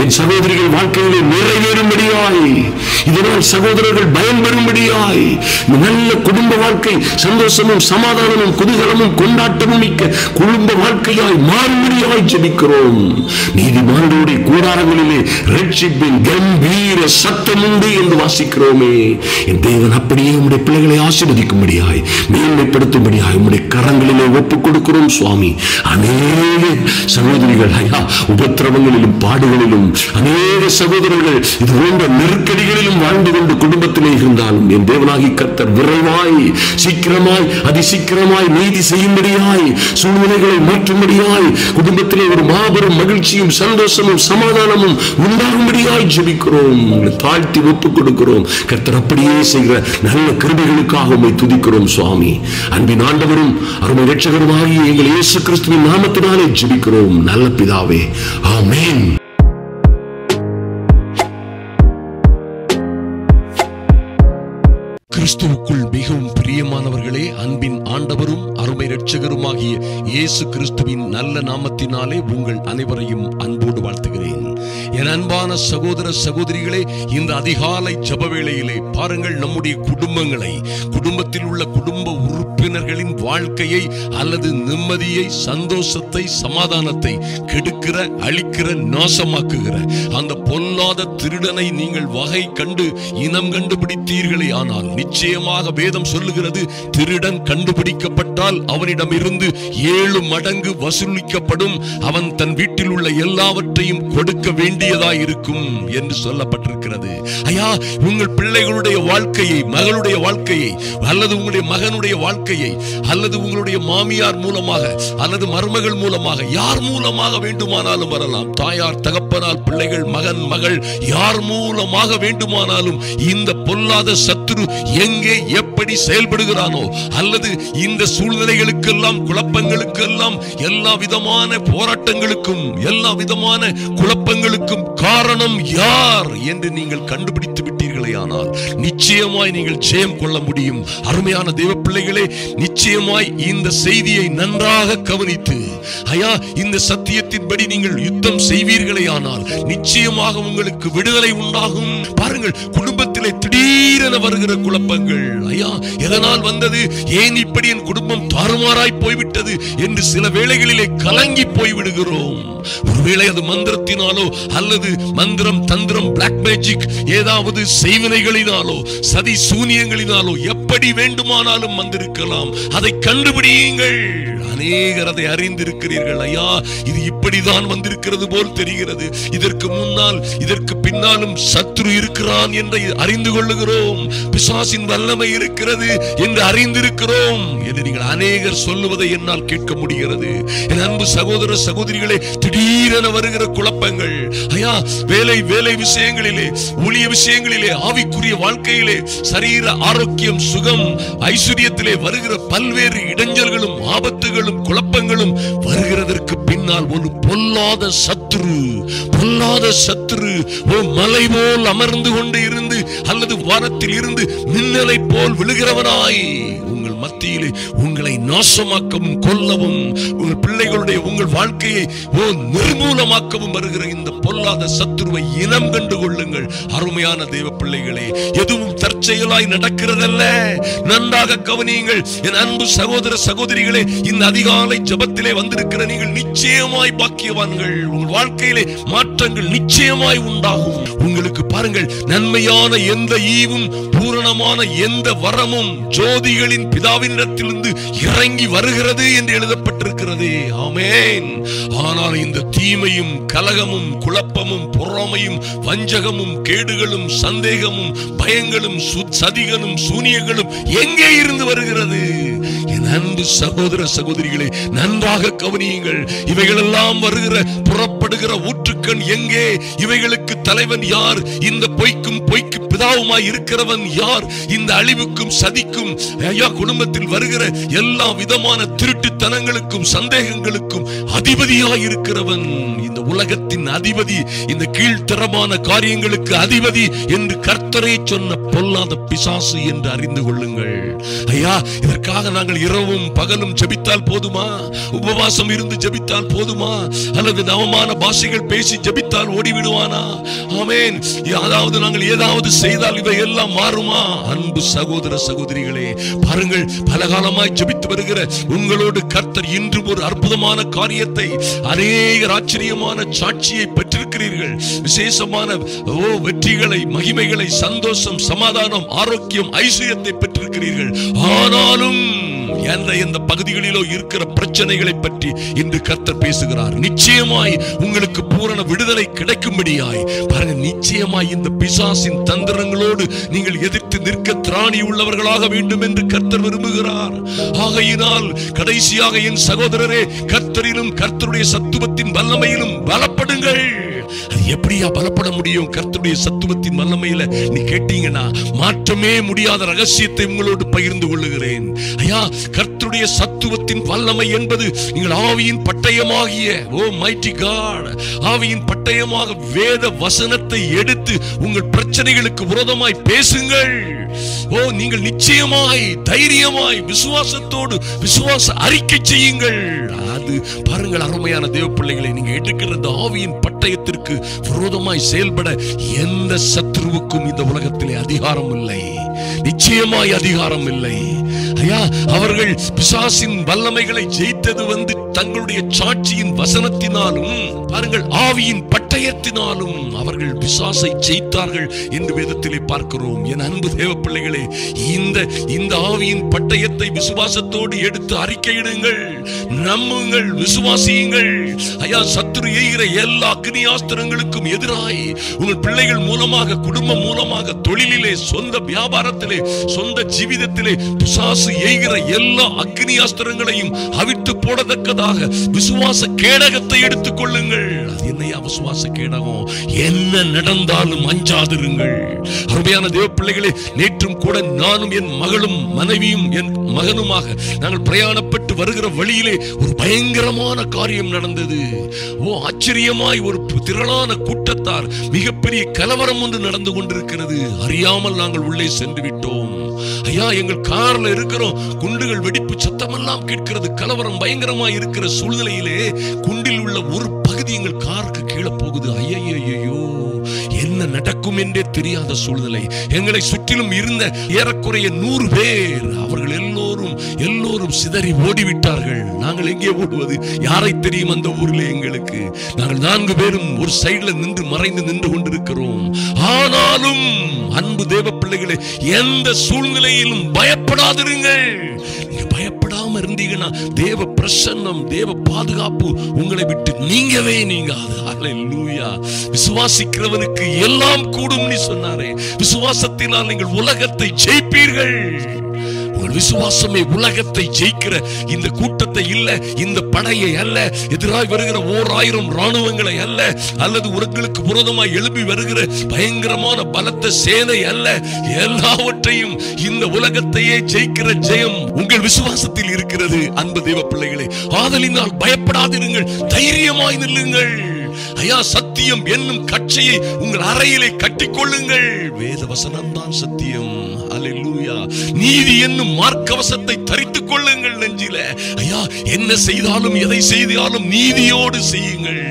என் சகோதரிகள் வாழ்க்கையிலே நிறைவேறும்படியாய், இதனால் சகோதரர்கள் பயன்பெறும்படியாய், நல்ல குடும்ப வாழ்க்கை சந்தோஷமும் சமாதானமும் குதூகலமும் கொண்டாட்டமும் மிக்க குடும்ப வாழ்க்கையாய் மாறும்படியாய் ஜெபிக்கிறோம். நீதிமான்களுடைய கூடாரங்களிலே ரட்சிப்பின் கம்பீர சத்தம் உண்டு என்று வாசிக்கிறோமே. என் தேவன் அப்படியே உம்முடைய பிள்ளைகளை ஆசீர்வதிக்கும்படியாய் மேன்மைப்படுத்தும்படியாய் உம்முடைய கரங்களிலே ஒப்புக் கொடுக்கிறோம் சுவாமி. அநேக சகோதரிகள் ஐயா உபத்திரவங்களிலும் பாடுகளிலும், அநேக சகோதரர்கள் இது போன்ற நெருக்கடிகளிலும் வாழ்ந்து கொண்டு குடும்பத்திலே இருந்தாலும் என் தேவனாகி கர்த்தர் விரைவாய் சீக்கிரமாய் அதிசீக்கிரமாய் நீதி செய்யும்படியாய் சூழ்நிலைகளை மாற்றும்படியாய் குடும்பத்திலே ஒரு மாபெரும் மகிழ்ச்சியும் சந்தோஷமும் சமாதானமும் உண்டாகும்படியாய் ஜெபிக்கிறோம். தாழ்த்தி ஒப்புக் கொடுக்கிறோம். கர்த்தர் அப்படியே செய்கிற நல்ல கிருபைகளுக்காக உம்மை துதிக்கிறோம் சுவாமி. அன்பின் ஆண்டவரும் அருமை இரட்சகருமாகிய எங்கள் இயேசு கிறிஸ்துவின் நாமத்தினாலே ஜெபிக்கிறோம் நல்ல பிதாவே, ஆமென். கிறிஸ்துவுக்குள் மிகவும் பிரியமானவர்களே, அன்பின் ஆண்டவரும் அருமை இரட்சகருமாகிய இயேசு கிறிஸ்துவின் நல்ல நாமத்தினாலே உங்கள் அனைவரையும் அன்போடு வாழ்த்துகிறேன். என் அன்பான சகோதர சகோதரிகளே, இந்த அதிகாலை ஜெப வேளையிலே பாருங்கள், நம்முடைய குடும்பங்களை, குடும்பத்தில் உள்ள குடும்ப உறுப்பினர்களின் வாழ்க்கையை அல்லது நிம்மதியை, சந்தோஷத்தை, சமாதானத்தை கெடுக்கிற, அழிக்கிற, நாசமாக்குகிற அந்த பொல்லாத திருடனை நீங்கள் வகை கண்டு இனம் கண்டுபிடித்தீர்களே ஆனால் நிச்சயமாக வேதம் சொல்லுகிறது, திருடன் கண்டுபிடிக்கப்பட்டால் அவனிடம் இருந்து 7 மடங்கு வசூலிக்கப்படும், அவன் தன் வீட்டில் உள்ள எல்லாவற்றையும் கொடுக்க வேண்டியதாய் இருக்கும் என்று சொல்லப்பட்டிருக்கிறது. ஐயா, உங்கள் பிள்ளைகளுடைய வாழ்க்கையை, மகளுடைய வாழ்க்கையை அல்லது உங்களுடைய மகனுடைய வாழ்க்கையை அல்லது உங்களுடைய மாமியார் மூலமாக அல்லது மருமகள் மூலமாக யார் மூலமாக வேண்டுமானாலும் வரலாம், தாயார் தகப்பனால் பிள்ளைகள் மகன் மகள் யார் மூலமாக வேண்டுமானாலும் இந்த பொல்லாத சத்துரு எங்கே எப்படி செயல்படுகிறானோ அல்லது இந்த சூழ்நிலைகளுக்கெல்லாம் குழப்பங்களுக்கெல்லாம் எல்லா விதமான போராட்டங்களுக்கும் எல்லா விதமான குழப்பங்களுக்கும் காரணம் யார் என்று நீங்கள் கண்டுபிடித்து விட்டீர்களே ஆனால் நிச்சயமாய் நீங்கள் ஜெயம் கொள்ள முடியும். அருமையான தேவ பிள்ளைகளே, நிச்சயமாய் இந்த செய்தியை நன்றாக கவனித்து ஐயா இந்த சத்தியத்தின்படி நீங்கள் யுத்தம் செய்வீர்களே ஆனால் நிச்சயமாக உங்களுக்கு விடுதலை உண்டாகும். பாருங்கள், குடும்பத்திலே திடீரென வருகிற குழப்பங்கள், ஐயா எதனால் வந்தது, ஏன் இப்படி என் குடும்பம் தாறுமாறாய் போய்விட்டது என்று சில வேளைகளிலே கலங்கி போய்விடுகிறோம். ஒருவேளை அது மந்திரத்தினாலோ அல்லது மந்திரம் தந்திரம் பிளாக் மேஜிக் ஏதாவது செய்வினைகளினாலோ சதி சூனியங்களினாலோ எப்படி வேண்டுமானாலும் வந்திருக்கலாம். அதை கண்டுபிடியுங்கள். அநேகர் அதை அறிந்திருக்கிறீர்கள். ஐயா, இது இப்படிதான் வந்திருக்கிறது போல் தெரிகிறது, இதற்கு முன்னால் இதற்கு பின்னாலும் சத்ரு இருக்கிறான் என்று அறிந்து கொள்ளுகிறோம், பிசாசின் வல்லமை இருக்கிறது என்று அறிந்திருக்கிறோம் என்று நீங்கள் அநேகர் சொல்லுவதை என்னால் கேட்க முடிகிறது. என் அன்பு சகோதர சகோதரிகளே, திடீரென வருகிற குழப்பங்கள், ஐயா வேலை விஷயங்களிலே, ஊழிய விஷயங்களிலே, ஆவிக்குரிய வாழ்க்கையிலே, சரீர ஆரோக்கியம், சுகம், ஐஸ்வர்யத்திலே வருகிற பல்வேறு இடைஞ்சல்களும் ஆபத்துகளும் குழப்பங்களும் வருகிறதற்கு பின்னால் ஒரு பொல்லாத சத்துரு ஒரு மலை போல் அமர்ந்து கொண்டு இருந்து அல்லது வானத்தில் இருந்து மின்னலை போல் விழுகிறவனாய் உங்கள் உங்கள் மத்தியிலே உங்களை நாசமாக்கவும் கொல்லவும் உங்கள் பிள்ளைகளுடைய உங்கள் வாழ்க்கையை நிர்மூலமாக்கவும் வருகிற இந்த பொல்லாத சத்துருவை இனம் கண்டு கொள்ளுங்கள். அருமையான தேவ பிள்ளைகளே, எதுவும் தற்செயலாய் நடக்கிறதல்ல. நன்றாக கவனியுங்கள் என் அன்பு சகோதர சகோதரிகளே. இந்த அதிகாலை ஜெபத்திலே வந்திருக்கிற நீங்கள் நிச்சயமாய் பாக்கியவான்கள். உங்கள் வாழ்க்கையிலே மாற்றங்கள் நிச்சயமாய் உண்டாகும். உங்களுக்கு பாருங்கள், நன்மையான எந்த ஈவும் பூரணமான எந்த வரமும் ஜோதிகளின் பிதாவினிடத்திலிருந்து இறங்கி வருகிறது என்று எழுதப்பட்டிருக்கிறது. ஆமென். ஆனால் இந்த தீமையும் கலகமும் குழப்பமும் பொறாமையும் வஞ்சகமும் கேடுகளும் சந்தேகமும் பயங்களும் சதிகளும் சூனியங்களும் எங்கே இருந்து வருகிறது? என் அன்பு சகோதர சகோதரிகளே, நன்றாக கவனியுங்கள். இவைகளெல்லாம் வருகிற புறப்படுகிற ஊற்றுக்கண் எங்கே? இவைகளுக்கு தலைவன் யார்? இந்த பொய்க்கும் பிதாவுமாய் இருக்கிறவன் யார்? இந்த அழிவுக்கும் சதிக்கும் குடும்பத்தில் வருகிற எல்லா விதமான திருட்டுத்தனங்களுக்கும் சந்தேகங்களுக்கும் அதிபதியாய் இருக்கிறவன், இந்த உலகத்தின் அதிபதி, இந்த கீழ்த்தரமான காரியங்களுக்கு அதிபதி என்று கர்த்தரே சொன்ன பொல்லாத பிசாசு என்று அறிந்து கொள்ளுங்கள். ஐயா, இதற்காக நாங்கள் இரவும் பகலும் ஜெபித்தால் போதுமா? உபவாசம் இருந்து ஜெபித்தால் போதுமா? அல்லது நவமான பாஷைகள் பேசி ஜெபித்தால் ஓடிவிடுவானா? ஆமென். அதாவது நாங்கள் ஏதாவது செய்தால் இவை எல்லாம் மாறுமா? அன்பு சகோதர சகோதரிகளே, பாருங்கள், பலகாலமாய் ஜெபித்து வருகிற உங்களோடு கர்த்தர் இன்று ஒரு அற்புதமான காரியத்தை, அநேக ஆச்சரியமான சாட்சியை பெற்றிருக்கிறீர்கள். விசேஷமான வெற்றிகளை, மகிமைகளை, சந்தோஷம், சமாதானம், ஆரோக்கியம், ஐஸ்வர்யத்தை பெற்றிருக்கிறீர்கள். ஆனாலும் எந்த பகுதிகளிலோ இருக்கிற பிரச்சனைகளை பற்றி இன்று கர்த்தர் பேசுகிறார். நிச்சயமாய் உங்களுக்கு பூரண விடுதலை கிடைக்கும்படியாய் பாருங்க, நிச்சயமாய் இந்த பிசாசின் தந்திரங்களோடு நீங்கள் எதிர்த்து நிற்க திராணி உள்ளவர்களாக வேண்டும் என்று கர்த்தர் விரும்புகிறார். ஆகையினால் கடைசியாக என் சகோதரரே, கர்த்தரிலும் கர்த்தருடைய சத்துவத்தின் வல்லமையிலும் பலப்படுங்கள். அது எப்படியா பலப்பட முடியும்? கர்த்தருடைய சத்துவத்தின் வல்லமையில நீ கேட்டீங்கன்னா மாற்றமே முடியாத ரகசியத்தை உங்களோடு பகிர்ந்து கொள்ளுகிறேன். ஐயா, கர்த்தருடைய சத்துவத்தின் வல்லமை என்பது நீங்கள் ஆவியின் பட்டயமாகிய மைட்டி காட், ஆவியின் பட்டயமாக வேத வசனத்தை எடுத்து உங்கள் பிரச்சனைகளுக்கு விரோதமாய் பேசுங்கள். நீங்கள் நிச்சயமாய் தைரியமாய் விசுவாசத்தோடு விசுவாச அறிக்கை செய்யுங்கள். அது பாருங்கள், அருமையான தேவ பிள்ளைகளை, நீங்க எடுக்கிற ஆவியின் பட்டயத்திற்கு விரோதமாய் செயல்பட எந்த சத்துருவுக்கும் இந்த உலகத்திலே அதிகாரம் இல்லை. நிச்சயமாய் அதிகாரம் இல்லை. ஐயா, அவர்கள் பிசாசின் வல்லமைகளை ஜெயித்தது தங்களுடைய சாட்சியின் வசனத்தினாலும் பாருங்கள், ஆவியின் பட்டயத்தினாலும் அவர்கள் பிசாசை ஜெயித்தார்கள் என்று வேதத்திலே பார்க்கிறோம். என் அன்பு தேவ பிள்ளைகளே, இந்த ஆவியின் பட்டயத்தை விசுவாசத்தோடு எடுத்து அறிக்கையிடுங்கள், நம்புங்கள், விசுவாசியுங்கள். ஐயா, சத்துரு எய்கிற எல்லா அக்னியாஸ்திரங்களுக்கும் எதிராய் உங்கள் பிள்ளைகள் மூலமாக, குடும்பம் மூலமாக, தொழிலிலே, சொந்த வியாபாரத்திலே, சொந்த ஜீவிதத்திலே பிசாசு எய்கிற எல்லா அக்னியாஸ்திரங்களையும் அவிழ்த்து போடத்தக்கதாக விசுவாச கேடகத்தை எடுத்துக் கொள்ளுங்கள். அது என்னையா விசுவாச கேடகம்? என்ன நடந்தாலும் அஞ்சாதிருங்கள். அருமையான தேவ பிள்ளைகளே, நேற்றும் கூட நானும் என் மகளும் மனைவியும் என் மகனுமாக நாங்கள் பிரயாணப்பட்டு வருகிற வழியிலே ஒரு பயங்கரமான காரியம் நடந்தது. ஆச்சரியமாய் ஒரு திரளான கூட்டத்தார், மிகப்பெரிய கலவரம் ஒன்று நடந்து கொண்டிருக்கிறது. அறியாமல் நாங்கள் உள்ளே சென்று விட்டோம். ஐயா, எங்கள் கார்ல இருக்கிறோம், குண்டுகள் வெடிப்பு சத்தமெல்லாம் கேட்கிறது. கலவரம் பயங்கரமாய் இருக்கிற சூழ்நிலையிலே குண்டில் உள்ள ஒரு பகுதி எங்கள் காருக்கு கீழே போகுது. ஐயோ, என்ன நடக்கும் என்றே தெரியாத சூழ்நிலை. எங்களை சுற்றிலும் இருந்த ஏறக்குறைய 100 பேர், அவர்கள் எல்லோரும் சிதறி ஓடிவிட்டார்கள். நாங்கள் எங்கே ஓடுவது? யாரை தெரியும் அந்த ஊரில் எங்களுக்கு? நாங்கள் 4 பேரும் ஒரு சைடுல மறைந்து நின்று கொண்டிருக்கிறோம். ஆனாலும் அன்பு தேவ பிள்ளைகளே, எந்த சூழ்நிலையிலும் பயப்படாதிருங்கள். நீங்க பயப்படாம இருந்தீங்கன்னா தேவ பிரசன்னம், தேவ பாதுகாப்பு உங்களை விட்டு நீங்கவே நீங்காது. ஹல்லேலூயா. விசுவாசிக்கிறவனுக்கு எல்லாம் கூடும் நீ சொன்னாரே. விசுவாசத்தினால் நீங்கள் உலகத்தை ஜெயிப்பீர்கள். உங்கள் விசுவாசமே உலகத்தை ஜெயிக்கிற இந்த கூட்டத்தை இல்ல, இந்த படையை அல்ல, எதிராய் வருகிற 1000 ராணுவங்களை அல்ல, அல்லது உங்களுக்கு விரோதமாய் எழுப்பி வருகிற பயங்கரமான பலத்த சேனை அல்ல. எல்லாவற்றையும், இந்த உலகத்தையே ஜெயிக்கிற ஜெயம் உங்கள் விசுவாசத்தில் இருக்கிறது. அன்பு தேவ பிள்ளைகளே, ஆதலினால் பயப்படாதிருங்கள், தைரியமாய் நில்லுங்கள். ஐயா, சத்தியம் என்னும் கட்சியை உங்கள் அறையிலே கட்டிக்கொள்ளுங்கள். வேத வசனம் தான் சத்தியம். அல்லேலூயா. ஹalleluya. நீதி என்னும் மார்க்கவசத்தை தரித்துக் கொள்ளுங்கள் நெஞ்சில. ஐயா, என்ன செய்தாலும் எதை செய்தாலும் நீதியோடு செய்யுங்கள்.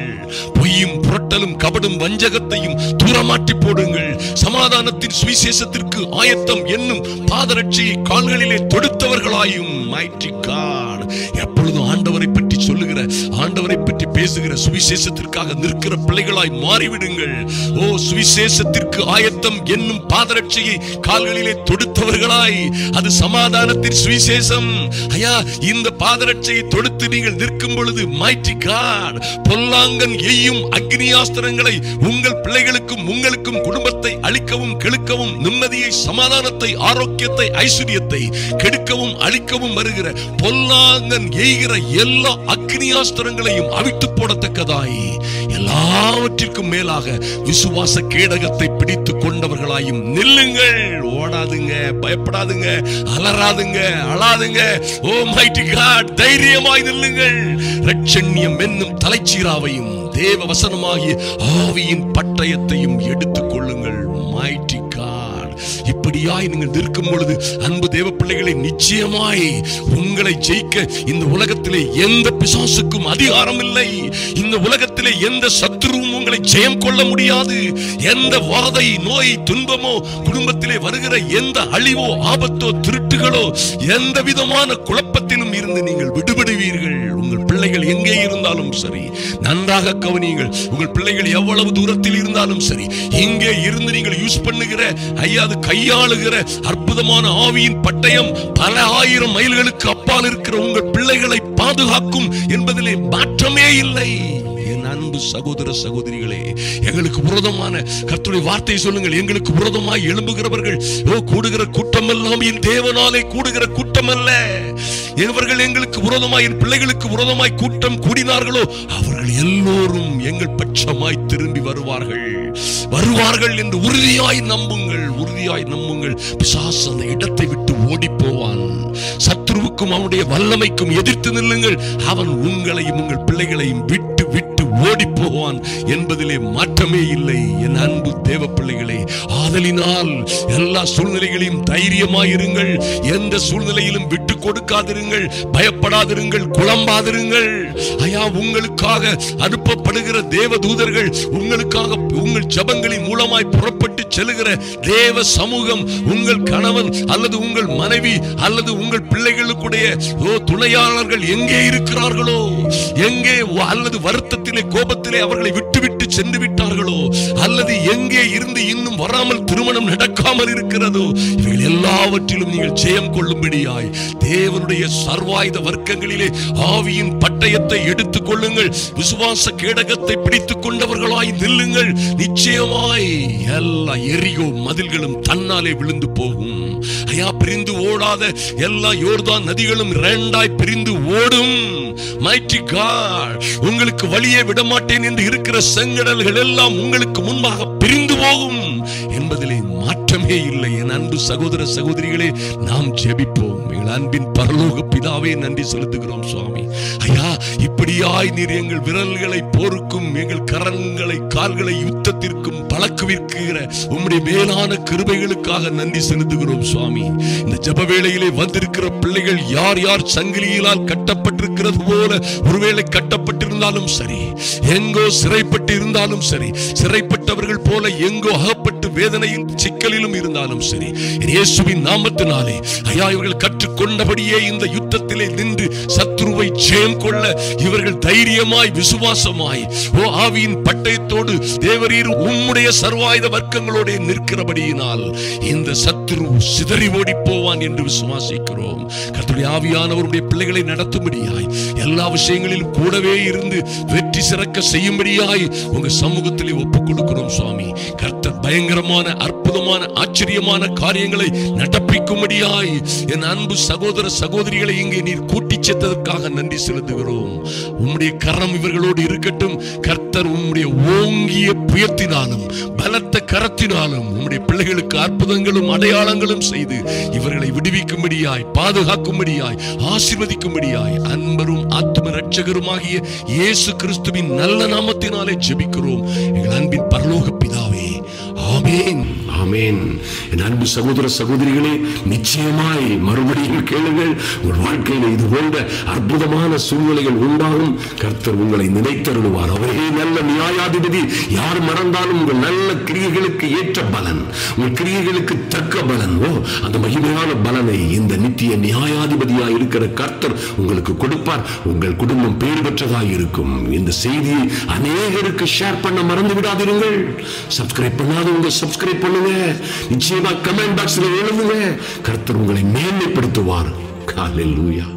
பொய்யும் புரட்டலும் கபடும் வஞ்சகத்தையும் தூரமாட்டி போடுங்கள். சமாதானத்தின் சுவிசேஷத்திற்கு ஆயத்தம் என்னும் பாதரட்சியை கால்களிலே தொடுத்தவர்களாயும் mighty God. எப்பொழுதும் ஆண்டவரை பற்றி சொல்லுகிற, ஆண்டவரை பற்றி பேசுகிற, சுவிசேஷத்திற்காக நிற்கிற பிள்ளைகளாய் மாறிவிடுங்கள். ஓ, சுவிசேஷத்திற்கு ஆயத்தம் என்னும் பாதரட்சியை கால்களிலே தொடுத்தவர்களாய், அது சமாதானத்தின் சுவிசேஷம். ஐயா, இந்த பாதரட்சியை தொடுத்து நீங்கள் நிற்கும் பொழுது mighty God, பொல்லாங்கன் எய்யும் அக்னியாஸ்திரங்களை உங்கள் பிள்ளைகளுக்கும் உங்களுக்கும் குடும்பத்தை அழிக்கவும் கெடுக்கவும், நிம்மதியை, சமாதானத்தை, ஆரோக்கியத்தை, ஐஸ்வர்யத்தை கெடுக்கவும் அழிக்கவும் வருகிற பொல்லாங்கன் எய்கிற எல்லா அக்னியாஸ்திரங்களையும் அவிட்டு போடத்தக்கதாய், எல்லாவற்றிற்கும் மேலாக விசுவாச கேடகத்தை பிடித்துக் கொண்டவர்களாயும் நில்லுங்கள். ஓடாதுங்க, பயப்படாதுங்க, அலறாதுங்க, அழாதுங்க. ஓ mighty God, தைரியமாய் நில்லுங்கள். இரட்சண்யம் என்னும் தலைச்சீராவையும் தேவ வசனமாகிய ஆவியின் பட்டயத்தையும் எடுத்துக் கொள்ளுங்கள். mighty God, இப்படியாய் நீங்கள் நிற்கும் பொழுது அன்பு தேவ பிள்ளைகளை, நிச்சயமாய் உங்களை ஜெயிக்க இந்த உலகத்திலே எந்த பிசாசுக்கும் அதிகாரம் இல்லை. இந்த உலகத்திலே எந்த சத்துருவும் உங்களை ஜெயம் கொள்ள முடியாது. எந்த வாதை, நோய், துன்பமோ, குடும்பத்திலே வருகிற எந்த அழிவோ, ஆபத்தோ, திருட்டுகளோ, எந்த விதமான குழப்பத்திலும் இருந்து நீங்கள் விடுபடுவீர்கள். உங்கள் பிள்ளைகள் எங்கே இருந்தாலும் சரி, நன்றாக கவனியுங்கள். உங்கள் பிள்ளைகள் எவ்வளவு தூரத்தில் இருந்தாலும் சரி, இங்கே இருந்து நீங்கள் யூஸ் பண்ணுகிற, ஐயா, அது கையாளுகிற அற்புதமான ஆவியின் பட்டயம் பல ஆயிரம் மைல்களுக்கு அப்பால் இருக்கிற உங்கள் பிள்ளைகளை பாதுகாக்கும் என்பதிலே மாற்றமே இல்லை. என் அன்பு சகோதர சகோதரிகளே, எங்களுக்கு விரோதமான கர்த்தருடைய வார்த்தையை சொல்லுங்கள். எங்களுக்கு விரோதமாய் எழும்புகிறவர்கள் கூடுகிற கூட்டம் எல்லாம் என் தேவனாலே கூடுகிற கூட்டம் அல்ல. இவர்கள் எங்களுக்கு விரோதமாய், என் பிள்ளைகளுக்கு விரோதமாய் கூட்டம் கூடினார்களோ அவர்கள் எல்லோரும் எங்கள் பட்சமாய் திரும்பி வருவார்கள் என்று உறுதியாய் நம்புங்கள், உறுதியாய் நம்புங்கள். பிசாசு அந்த இடத்தை விட்டு ஓடி போவான். சத்ருவுக்கும் அவனுடைய வல்லமைக்கும் எதிர்த்து நில்லுங்கள். அவன் உங்களையும் உங்கள் பிள்ளைகளையும் விட்டு ஓடி போவான் என்பதிலே மாற்றமே இல்லை. என் அன்பு தேவ பிள்ளைகளே, ஆதலினால் எல்லா சூழ்நிலைகளையும் தைரியமாயிருங்கள். எந்த சூழ்நிலையிலும் விட்டு கொடுக்காதிருங்கள், பயப்படாதிருங்கள், குழம்பாதிருங்கள். ஐயா, உங்களுக்காக அனுப்பப்படுகிற தேவ தூதர்கள், உங்களுக்காக உங்கள் ஜபங்களின் மூலமாய் புறப்பட்டு செல்லுகிற தேவ சமூகம், உங்கள் கணவன் அல்லது உங்கள் மனைவி அல்லது உங்கள் பிள்ளைகளுடைய துணையாளர்கள் எங்கே இருக்கிறார்களோ, எங்கே அல்லது வருத்தத்திலே கோபத்திலே அவர்களை விட்டு சென்று விட்டார்களோ, அல்லது எங்கே இருந்து இன்னும் வராமல் திருமணம் நடக்காமல் இருக்கிறதோ, இவைகள் எல்லாவற்றிலும் நீங்கள் ஜெயம் கொள்ளும்படியாய் தேவனுடைய சர்வாயுத வர்க்கங்களிலே ஆவியின் பட்டயத்தை எடுத்துக் கொள்ளுங்கள். விசுவாச கேடகத்தை பிடித்துக் கொண்டவர்களாய் நில்லுங்கள். நிச்சயமாய் எல்லா எரிகோ மதில்களும் தன்னாலே விழுந்து போகும். ஐயா, பிரிந்து ஓடாத எல்லா யோர்தான் நதிகளும் இரண்டாய் பிரிந்து ஓடும். mighty God, உங்களுக்கு வழியே விடமாட்டேன் என்று இருக்கிற செங்கடல்கள் எல்லாம் உங்களுக்கு முன்பாக பிரிந்து போகும் என்பதிலே மாற்றமே இல்லை. என் அன்பு சகோதர சகோதரிகளே, நாம் ஜெபிப்போம். எங்கள் அன்பின் பரலோக பிதாவே, நன்றி செலுத்துகிறோம் சுவாமி. ஐயா, இப்படியாய் நீர் எங்கள் விரல்களை போருக்கும், எங்கள் கரங்களை கால்களை யுத்தத்திற்கும் பழக்குவிக்கிற உம்முடைய மேலான கிருபைகளுக்காக நன்றி செலுத்துகிறோம் சுவாமி. இந்த ஜெப வேளையிலே வந்திருக்கிற பிள்ளைகள் யார் யார் சங்கிலிகளால் கட்டப்பட்டிருக்கிறது போல ஒருவேளை கட்டப்பட்டிருந்தாலும் சரி, எங்கோ சிறைப்பட்டு இருந்தாலும் சரி, சிறைப்பட்டவர்கள் போல எங்கோ அகப்பட்டு வேதனையும் சிக்கலிலும் இருந்தாலும் சரி, இயேசுவின் நாமத்தினாலே ஐயா, இவர்கள் கற்றுக்கொண்டபடியே இந்த யுத்தத்திலே நின்று சத்ருவை ஜெயம் கொள்ள இவர்கள் தைரியமாய் விசுவாசமாய் ஆவியின் பட்டயத்தோடு தேவரீர் உம்முடைய சர்வாயுத வர்க்கங்களோடு நிற்கிறபடியினால் இந்த சத்ரு சிதறி ஓடி போவான் என்று விசுவாசிக்கிறோம். கர்த்தருடைய ஆவியானவருடைய பிள்ளைகளை நடத்தும்படியாய், எல்லா விஷயங்களிலும் கூடவே இருந்து வெற்றி சிறக்க செய்யும்படியாய் உங்க சமூகத்திலே ஒப்புக் கொடுக்கிறோம் சுவாமி. கர்த்தர் பயங்கரமான அற்புதமான ஆச்சரியமான காரியங்களை நடப்பிக்கும்படியாய் என் அன்பு சகோதர சகோதரிகளை இங்கே நீர் கூட்டி சேர்த்ததற்காக நன்றி செலுத்துகிறோம். உம்முடைய கரம் இவர்களோடு இருக்கட்டும். கர்த்தர் உம்முடைய ஓங்கிய புயத்தினாலும் பலத்த கரத்தினாலும் உம்முடைய பிள்ளைகளுக்கு அற்புதங்களும் அடையாளங்களும் செய்து இவர்களை விடுவிக்கும்படியாய், பாதுகாக்கும்படியாய், ஆசீர்வதிக்கும்படியாய் அன்பரும் ஆத்தும ரட்சகருமாகிய இயேசு கிறிஸ்துவின் நல்ல நாமத்தினாலே ஜெபிக்கிறோம் எங்கள் அன்பின் பரலோக பிதாவே. ஆமென். ஆமென். என் அன்பு சகோதர சகோதரிகளே, நிச்சயமாய் மறுபடியும் கேளுங்கள். உங்கள் வாழ்க்கையில இது போன்ற அற்புதமான சூழ்நிலைகள் உண்டாகும். கர்த்தர் உங்களை நினைத்தருளுவார். அவரே நல்ல நியாயாதிபதி. யார் மறந்தாலும் உங்கள் நல்ல கிரியைகளுக்கு ஏற்ற பலன், உங்கள் கிரியைகளுக்கு தக்க பலன், அந்த மகிமையான பலனை இந்த நித்திய நியாயாதிபதியாய் இருக்கிற கர்த்தர் உங்களுக்கு கொடுப்பார். உங்கள் குடும்பம் பேர் பெற்றதாய் இருக்கும். இந்த செய்தியை அநேகருக்கு ஷேர் பண்ண மறந்து விடாதீர்கள். சப்ஸ்கிரைப் பண்ணாதவங்க சப்ஸ்கிரைப் பண்ணுங்க. நிச்சயமா கமெண்ட் பாக்ஸ்ல எழுதுங்க. கர்த்தர் உங்களை மேன்மைப்படுத்துவார். ஹல்லேலூயா.